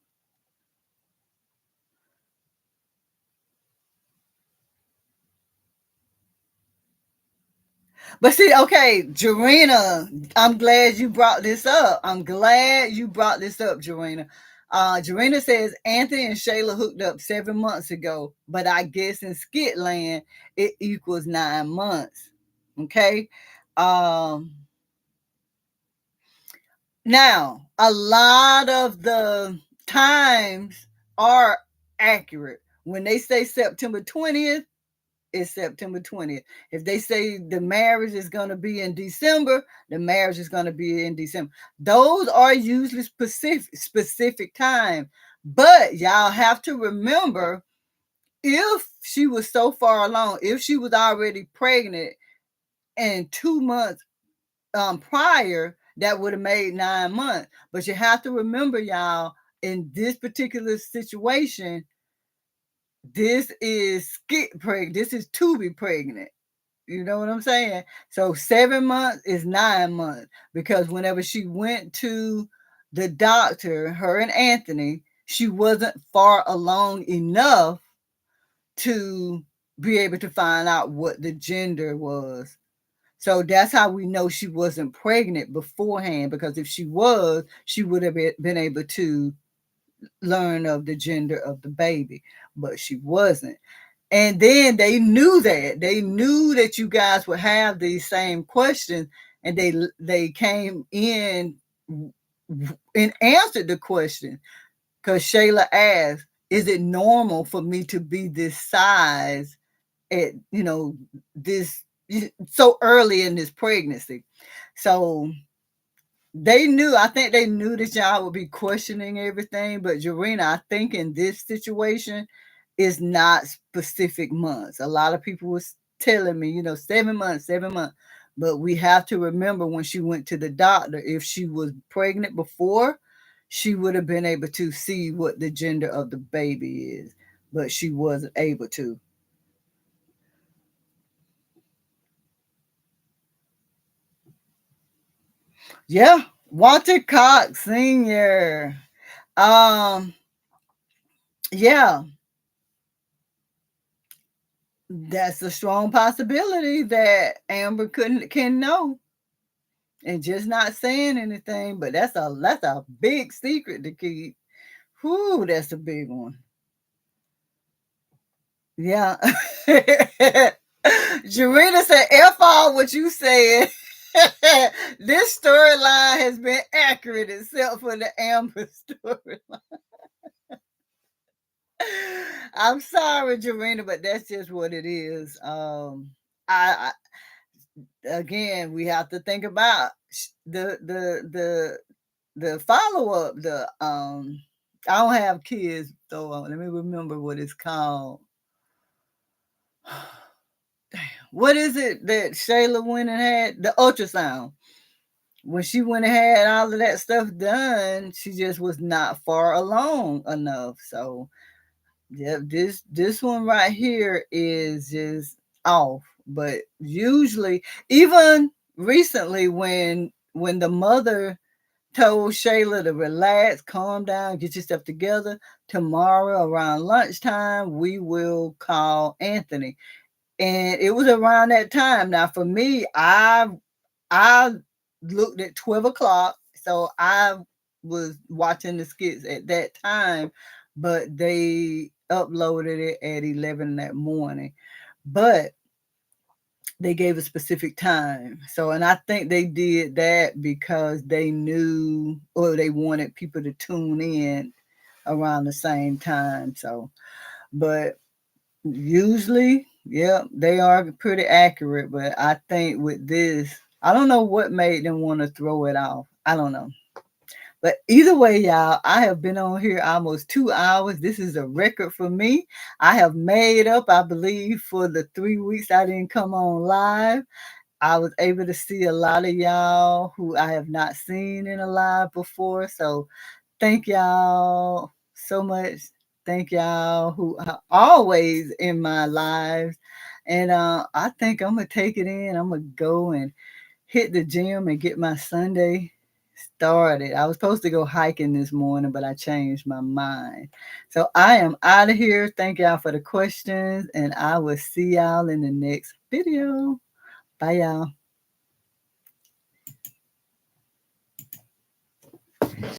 But see, okay, Jarena, I'm glad you brought this up. I'm glad you brought this up, Jarena. Jarena says Anthony and Shayla hooked up 7 months ago, but I guess in Skitland it equals 9 months. Okay. Um, Now a lot of the times are accurate. When they say September 20th, is September 20th. If they say the marriage is going to be in December, the marriage is going to be in December. Those are usually specific time. But y'all have to remember if she was so far along, if she was already pregnant and 2 months prior, that would have made 9 months. But you have to remember, y'all, in this particular situation, this is Skit pregnant. This is to be pregnant. You know what I'm saying? So 7 months is 9 months because whenever she went to the doctor, her and Anthony, she wasn't far along enough to be able to find out what the gender was. So that's how we know she wasn't pregnant beforehand because if she was, she would have been able to learn of the gender of the baby, but she wasn't. And then they knew that you guys would have these same questions, and they came in and answered the question, because Shayla asked, "Is it normal for me to be this size at this so early in this pregnancy?" So they knew. I think they knew that y'all would be questioning everything. But Jarena, I think in this situation, is not specific months. A lot of people was telling me, 7 months, 7 months. But we have to remember, when she went to the doctor, if she was pregnant before, she would have been able to see what the gender of the baby is. But she wasn't able to. Yeah, Walter Cox Sr. Um, yeah, that's a strong possibility that Amber couldn't can know and just not saying anything. But that's a big secret to keep. Whoo, that's a big one. Yeah. Jarena said, F all what you said. This storyline has been accurate except for the Amber storyline. I'm sorry, Jarena, but that's just what it is. I again, we have to think about the follow up. I don't have kids, so let me remember what it's called. What is it that Shayla went and had? The ultrasound. When she went and had all of that stuff done, she just was not far along enough. So yeah, this one right here is just off. But usually, even recently, when the mother told Shayla to relax, calm down, get yourself together. Tomorrow around lunchtime, we will call Anthony. And it was around that time. Now, for me, I looked at 12 o'clock, so I was watching the skits at that time, but they uploaded it at 11 that morning. But they gave a specific time. So, and I think they did that because they knew, or they wanted people to tune in around the same time. So, but usually, yeah, they are pretty accurate. But I think with this, I don't know what made them want to throw it off. I don't know. But either way, y'all, I have been on here almost 2 hours. This is a record for me. I have made up, I believe, for the 3 weeks I didn't come on live. I was able to see a lot of y'all who I have not seen in a live before. So thank y'all so much. Thank y'all who are always in my lives. And I think I'm going to take it in. I'm going to go and hit the gym and get my Sunday started. I was supposed to go hiking this morning, but I changed my mind. So I am out of here. Thank y'all for the questions, and I will see y'all in the next video. Bye, y'all.